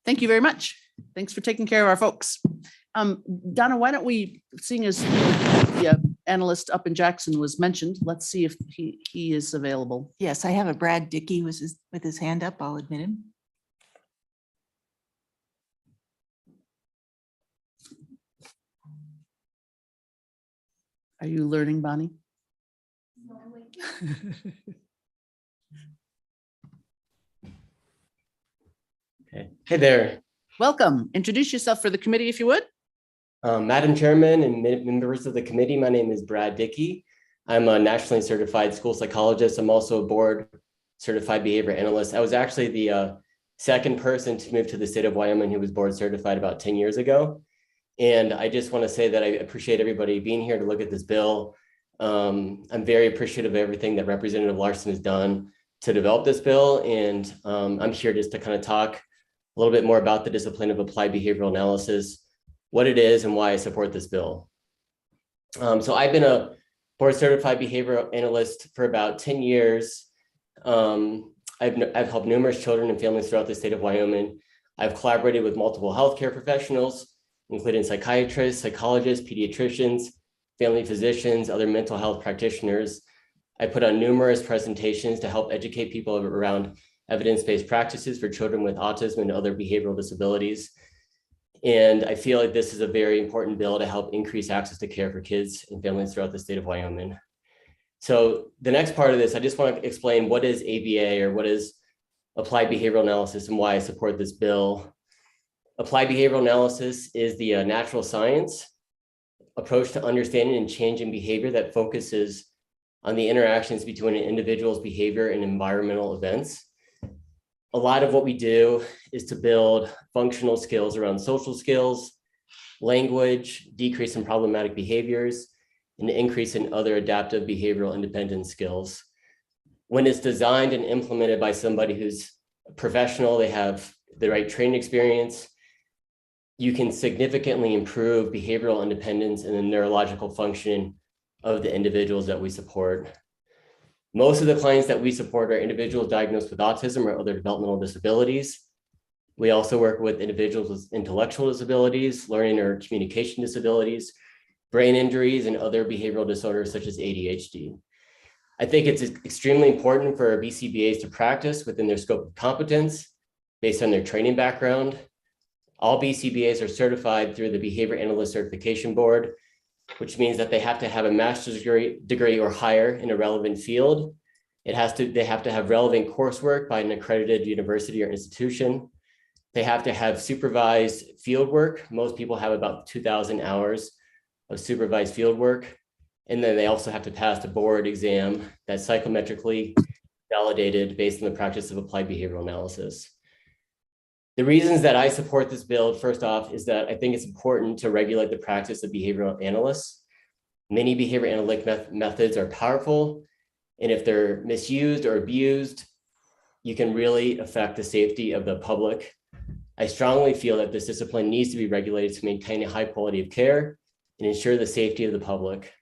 Thank you very much. Thanks for taking care of our folks. Donna, why don't we, seeing as the analyst up in Jackson was mentioned, let's see if he is available. Yes, I have a Brad Dickey with his hand up. I'll admit him. Are you learning, Bonnie? Okay. Hey there. Welcome. Introduce yourself for the committee, if you would. Madam Chairman and members of the committee, my name is Brad Dickey. I'm a nationally certified school psychologist. I'm also a board certified behavior analyst. I was actually the second person to move to the state of Wyoming who was board certified about 10 years ago. And I just want to say that I appreciate everybody being here to look at this bill. I'm very appreciative of everything that Representative Larson has done to develop this bill. And I'm here just to kind of talk a little bit more about the discipline of applied behavioral analysis, what it is, and why I support this bill. So I've been a board certified behavioral analyst for about 10 years. I've helped numerous children and families throughout the state of Wyoming. I've collaborated with multiple healthcare professionals, including psychiatrists, psychologists, pediatricians, family physicians, other mental health practitioners. I put on numerous presentations to help educate people around evidence-based practices for children with autism and other behavioral disabilities. And I feel like this is a very important bill to help increase access to care for kids and families throughout the state of Wyoming. So the next part of this, I just want to explain what is ABA, or what is applied behavioral analysis, and why I support this bill. Applied behavioral analysis is the natural science approach to understanding and changing behavior that focuses on the interactions between an individual's behavior and environmental events. A lot of what we do is to build functional skills around social skills, language, decrease in problematic behaviors, and increase in other adaptive behavioral independence skills. When it's designed and implemented by somebody who's a professional, they have the right training experience, you can significantly improve behavioral independence and the neurological functioning of the individuals that we support. Most of the clients that we support are individuals diagnosed with autism or other developmental disabilities. We also work with individuals with intellectual disabilities, learning or communication disabilities, brain injuries, and other behavioral disorders such as ADHD. I think it's extremely important for BCBAs to practice within their scope of competence based on their training background. All BCBAs are certified through the Behavior Analyst Certification Board, which means that they have to have a master's degree or higher in a relevant field. They have to have relevant coursework by an accredited university or institution. They have to have supervised field work. Most people have about 2,000 hours of supervised field work. And then they also have to pass the board exam that's psychometrically validated based on the practice of applied behavioral analysis. The reasons that I support this bill, first off, is that I think it's important to regulate the practice of behavioral analysts. Many behavior analytic methods are powerful, and if they're misused or abused, you can really affect the safety of the public. I strongly feel that this discipline needs to be regulated to maintain a high quality of care and ensure the safety of the public.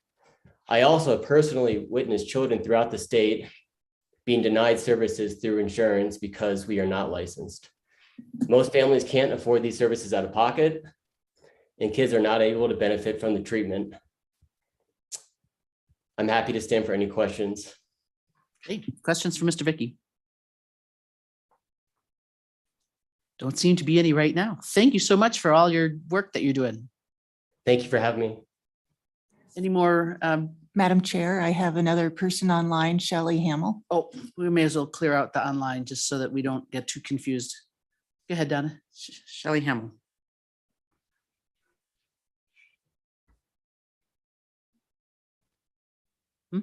I also personally witnessed children throughout the state being denied services through insurance because we are not licensed. Most families can't afford these services out of pocket, and kids are not able to benefit from the treatment. I'm happy to stand for any questions. Okay, questions for Mr. Vicky? Don't seem to be any right now. Thank you so much for all your work that you're doing. Thank you for having me. Any more? Madam Chair, I have another person online, Shelley Hamill. Oh, we may as well clear out the online just so that we don't get too confused. Go ahead, Donna. Shelley Hamill. Hmm?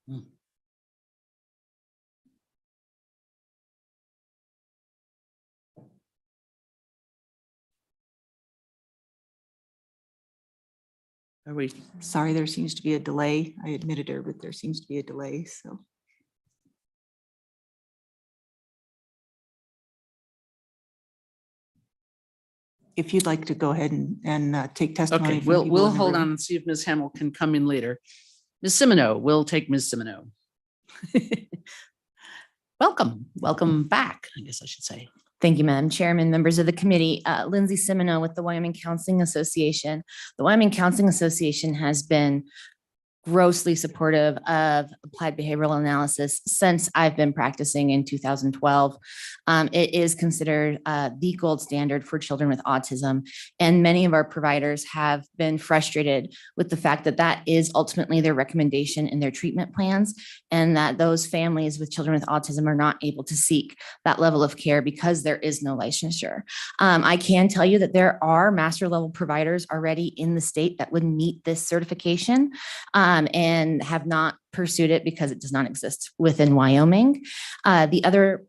Hmm. Are we? Sorry, there seems to be a delay. I admitted her, but there seems to be a delay, so. If you'd like to go ahead and take testimony. Okay, from we'll people in the hold room. on and see if Ms. Hamill can come in later. Ms. Semino, we'll take Ms. Semino. Welcome back, I guess I should say. Thank you, Madam Chairman, members of the committee. Lindsay Semino with the Wyoming Counseling Association. The Wyoming Counseling Association has been grossly supportive of applied behavioral analysis since I've been practicing in 2012. It is considered the gold standard for children with autism. And many of our providers have been frustrated with the fact that that is ultimately their recommendation in their treatment plans, and that those families with children with autism are not able to seek that level of care because there is no licensure. I can tell you that there are master level providers already in the state that would meet this certification. And have not pursued it because it does not exist within Wyoming. The other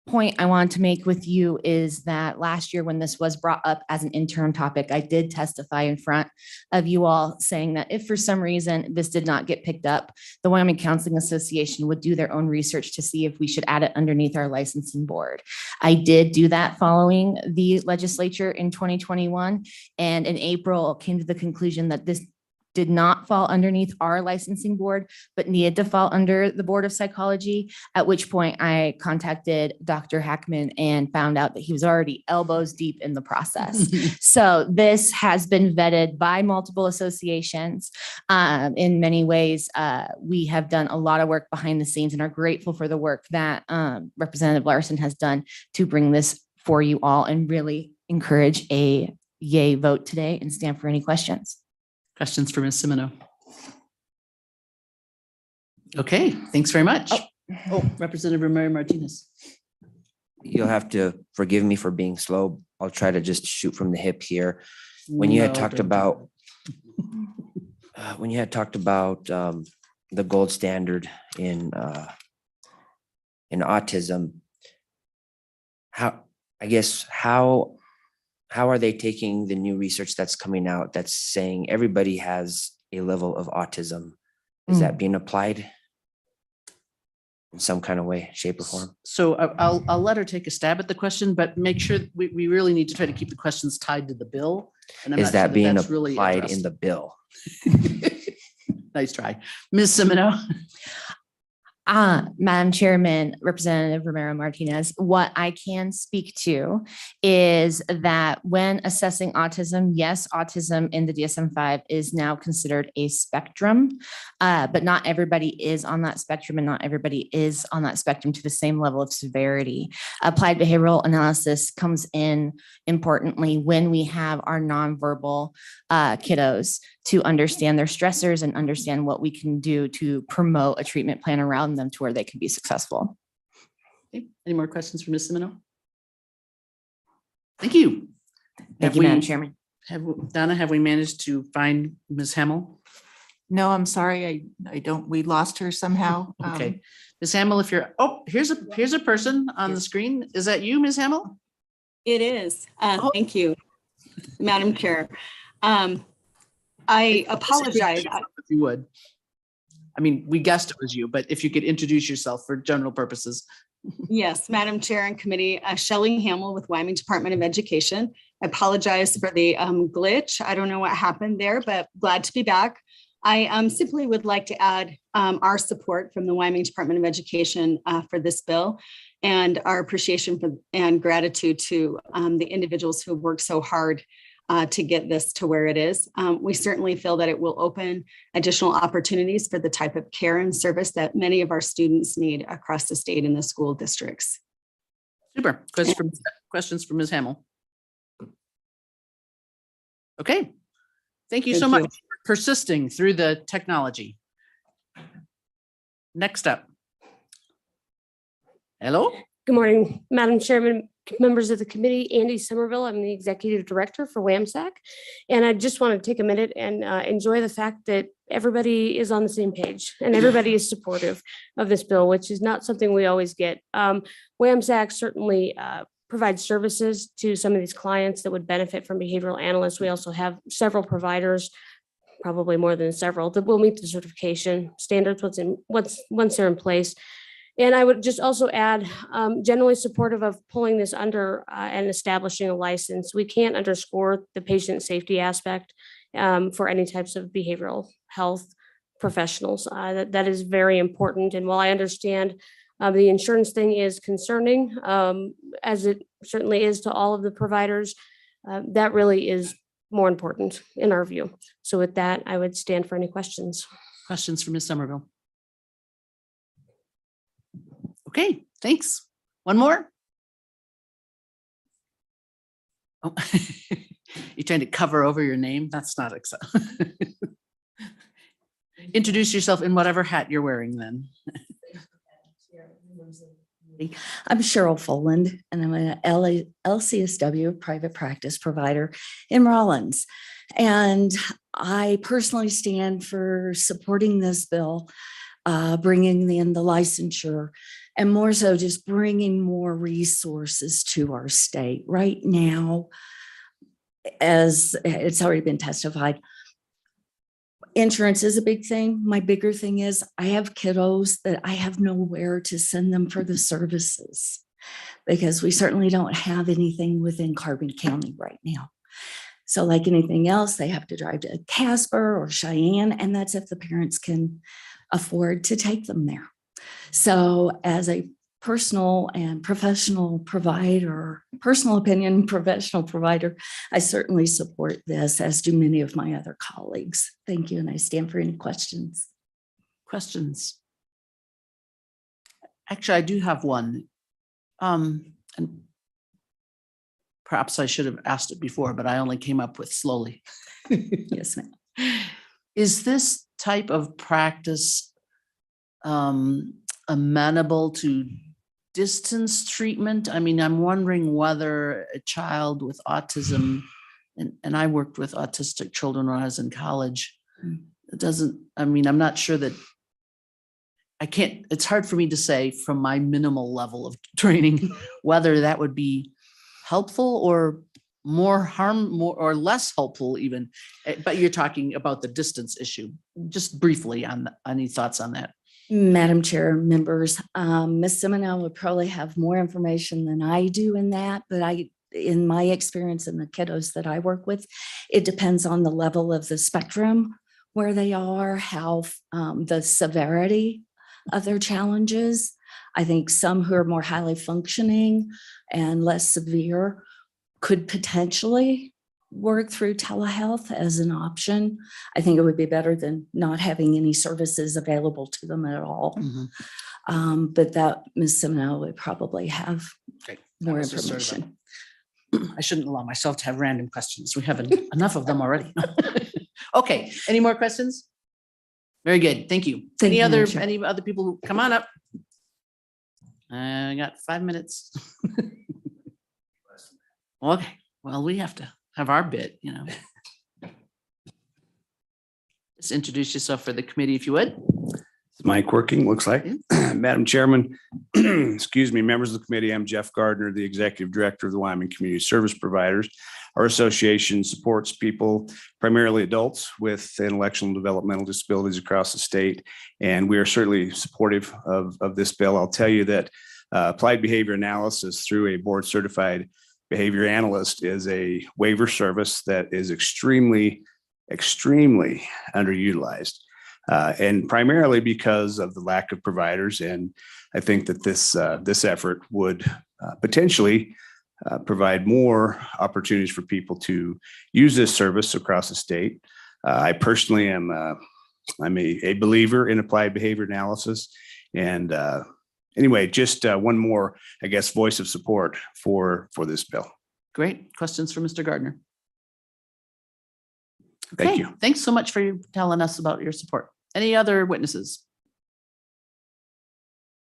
point I wanted to make with you is that last year when this was brought up as an interim topic, I did testify in front of you all saying that if for some reason this did not get picked up, the Wyoming Counseling Association would do their own research to see if we should add it underneath our licensing board. I did do that following the legislature in 2021, and in April came to the conclusion that this did not fall underneath our licensing board, but needed to fall under the Board of Psychology, at which point I contacted Dr. Hackman and found out that he was already elbows deep in the process. So this has been vetted by multiple associations. In many ways, we have done a lot of work behind the scenes and are grateful for the work that Representative Larson has done to bring this for you all, and really encourage a yay vote today and stand for any questions. Questions for Ms. Semino? Okay, thanks very much. Oh, Representative Romero Martinez. You'll have to forgive me for being slow. I'll try to just shoot from the hip here. When you had No, talked don't do about, the gold standard in autism, how are they taking the new research that's coming out that's saying everybody has a level of autism? Is that being applied in some kind of way, shape, or form? So I'll let her take a stab at the question, but make sure we really need to try to keep the questions tied to the bill. And I'm Is not sure that being that's really applied in addressed. the bill? Nice try. Ms. Semino. Madam Chairman, Representative Romero Martinez, what I can speak to is that when assessing autism, yes, autism in the DSM-5 is now considered a spectrum, but not everybody is on that spectrum, and not everybody is on that spectrum to the same level of severity. Applied behavioral analysis comes in importantly when we have our nonverbal kiddos to understand their stressors and understand what we can do to promote a treatment plan around them to where they can be successful. Okay. Any more questions for Ms. Semino? Thank you. Thank you, Madam Chairman. Donna, have we managed to find Ms. Hamill? No, I'm sorry. I don't, we lost her somehow. Okay. Ms. Hamill, if you're, here's a person on the screen. Is that you, Ms. Hamill? It is. Thank you, Madam Chair. I apologize. If you would. I mean, we guessed it was you, but if you could introduce yourself for general purposes. Yes, Madam Chair and Committee, Shelley Hamill with Wyoming Department of Education. I apologize for the glitch. I don't know what happened there, but glad to be back. I simply would like to add our support from the Wyoming Department of Education for this bill, and our appreciation for and gratitude to the individuals who worked so hard to get this to where it is. We certainly feel that it will open additional opportunities for the type of care and service that many of our students need across the state and the school districts. Super. Questions from Ms. Hamill? Okay. Thank you so much for persisting through the technology. Next up. Hello. Good morning, Madam Chairman, members of the committee. Andy Somerville, I'm the Executive Director for WAMSAC. And I just want to take a minute and enjoy the fact that everybody is on the same page and everybody is supportive of this bill, which is not something we always get. WAMSAC certainly provides services to some of these clients that would benefit from behavioral analysts. We also have several providers, probably more than several, that will meet the certification standards once they're in place. And I would just also add, generally supportive of pulling this under and establishing a license. We can't underscore the patient safety aspect for any types of behavioral health professionals. That is very important. And while I understand the insurance thing is concerning, as it certainly is to all of the providers, that really is more important in our view. So with that, I would stand for any questions. Questions for Ms. Somerville? Okay, thanks. One more? Oh, you're trying to cover over your name? That's not acceptable. Introduce yourself in whatever hat you're wearing then. I'm Cheryl Foland, and I'm an LCSW private practice provider in Rollins. And I personally stand for supporting this bill, bringing in the licensure, and more so just bringing more resources to our state. Right now, as it's already been testified, insurance is a big thing. My bigger thing is I have kiddos that I have nowhere to send them for the services because we certainly don't have anything within Carbon County right now. So like anything else, they have to drive to Casper or Cheyenne, and that's if the parents can afford to take them there. So as a personal and professional provider, personal opinion, professional provider, I certainly support this, as do many of my other colleagues. Thank you. And I stand for any questions. Questions? Actually, I do have one. And perhaps I should have asked it before, but I only came up with slowly. Yes, ma'am. Is this type of practice amenable to distance treatment? I mean, I'm wondering whether a child with autism, and I worked with autistic children when I was in college, I'm not sure that it's hard for me to say from my minimal level of training, whether that would be helpful or more or less helpful even, but you're talking about the distance issue. Just briefly any thoughts on that? Madam Chair, members, Ms. Semino would probably have more information than I do in that, but in my experience in the kiddos that I work with, it depends on the level of the spectrum where they are, how the severity of their challenges. I think some who are more highly functioning and less severe could potentially work through telehealth as an option. I think it would be better than not having any services available to them at all. Mm-hmm. But that Ms. Semino would probably have more That was information. I shouldn't allow myself to have random questions. We have enough of them already. Okay, any more questions? Very good, thank you. Any other people who come on up? I got 5 minutes. Okay, well, we have to have our bit, Just introduce yourself for the committee, if you would. Is mic working? Looks like. Madam Chairman, excuse me, members of the committee, I'm Jeff Gardner, the Executive Director of the Wyoming Community Service Providers. Our association supports people, primarily adults with intellectual and developmental disabilities across the state. And we are certainly supportive of this bill. I'll tell you that applied behavior analysis through a board certified behavior analyst is a waiver service that is extremely underutilized. And primarily because of the lack of providers. And I think that this effort would potentially provide more opportunities for people to use this service across the state. I personally am I'm a believer in applied behavior analysis. And anyway, just one more, I guess, voice of support for this bill. Great. Questions for Mr. Gardner? Thank Okay, you. thanks so much for you telling us about your support. Any other witnesses?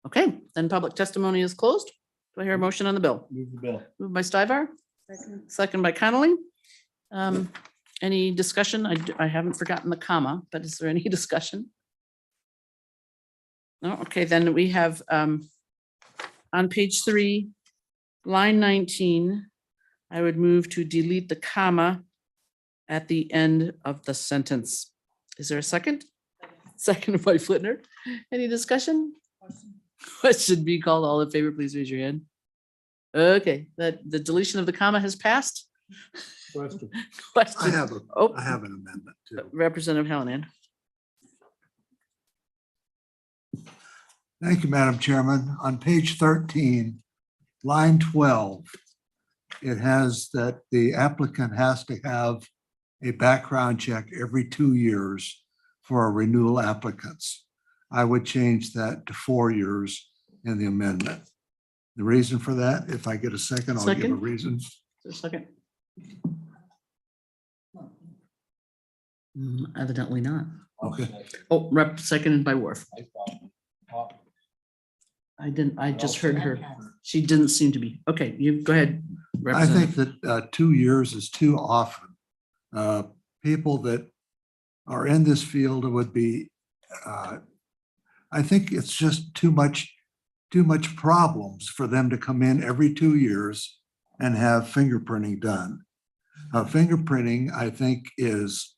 Okay, then public testimony is closed. Do I hear a motion on the bill? Move the bill. Moved by Stivar, second by Connolly. Any discussion? I haven't forgotten the comma, but is there any discussion? No, okay, then we have on page 3, line 19, I would move to delete the comma at the end of the sentence. Is there a second? Second by Flitner. Any discussion? Question be called. All in favor, please raise your hand. Okay, the deletion of the comma has passed. Question. Question. I have an amendment too. Representative Hallinan. Thank you, Madam Chairman. On page 13, line 12, it has that the applicant has to have a background check every 2 years for our renewal applicants. I would change that to 4 years in the amendment. The reason for that, if I get a second, I'll give a Second. reason. Is there a second? Evidently not. Okay. Oh, seconded by Worf. I just heard her. She didn't seem to be. Okay, you go ahead. I think Representative. that 2 years is too often. People that are in this field would be, I think it's just too much problems for them to come in every 2 years and have fingerprinting done. Fingerprinting, I think, is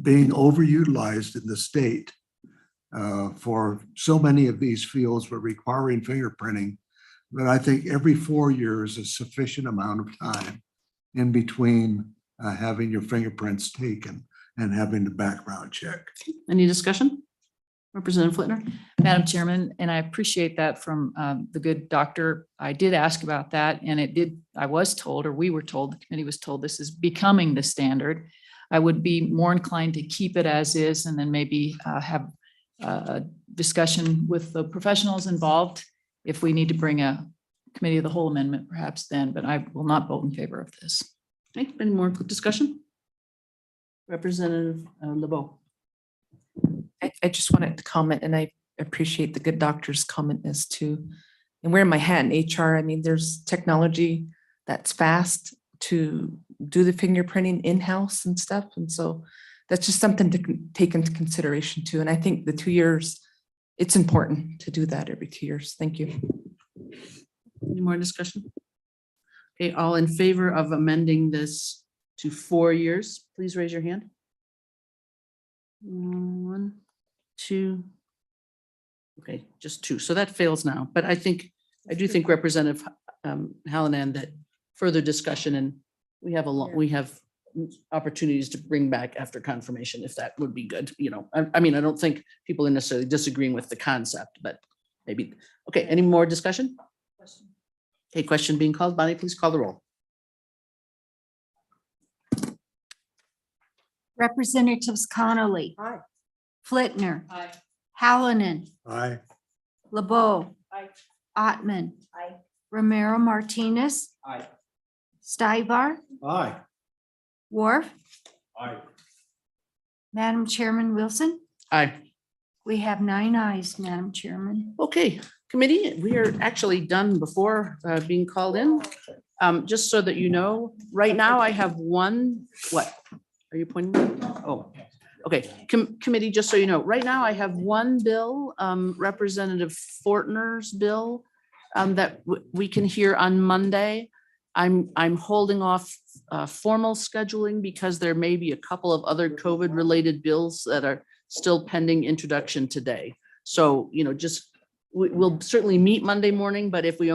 being overutilized in the state for so many of these fields were requiring fingerprinting. But I think every 4 years is sufficient amount of time in between having your fingerprints taken and having the background check. Any discussion? Representative Flitner? Madam Chairman, and I appreciate that from the good doctor. I did ask about that and I was told, or we were told, the committee was told this is becoming the standard. I would be more inclined to keep it as is and then maybe have a discussion with the professionals involved if we need to bring a committee of the whole amendment perhaps then, but I will not vote in favor of this. Okay, any more discussion? Representative LeBeau. I just wanted to comment, and I appreciate the good doctor's comment as to, and wearing my hat in HR, I mean, there's technology that's fast to do the fingerprinting in-house and stuff. And so that's just something to take into consideration too. And I think the 2 years, it's important to do that every 2 years. Thank you. Any more discussion? Okay, all in favor of amending this to 4 years, please raise your hand. 1, 2. Okay, just 2. So that fails now, but I do think Representative Hallinan that further discussion and we have opportunities to bring back after confirmation, if that would be good. You know, I mean, I don't think people are necessarily disagreeing with the concept, but maybe. Okay, any more discussion? Okay, question being called. Bonnie, please call the roll. Representatives Connolly. Aye. Flitner. Hallinan. Aye. LeBeau. Ottman. Romero Martinez. Aye. Stivar. Aye. Worf. Aye. Madam Chairman Wilson. Aye. We have 9 ayes, Madam Chairman. Okay, committee, we are actually done before being called in. Just so that you know, right now I have one, what? Are you pointing? Oh, okay. Committee, just so you know, right now I have one bill, Representative Fortner's bill, that we can hear on Monday. I'm holding off formal scheduling because there may be a couple of other COVID-related bills that are still pending introduction today. So, just, we'll certainly meet Monday morning, but if we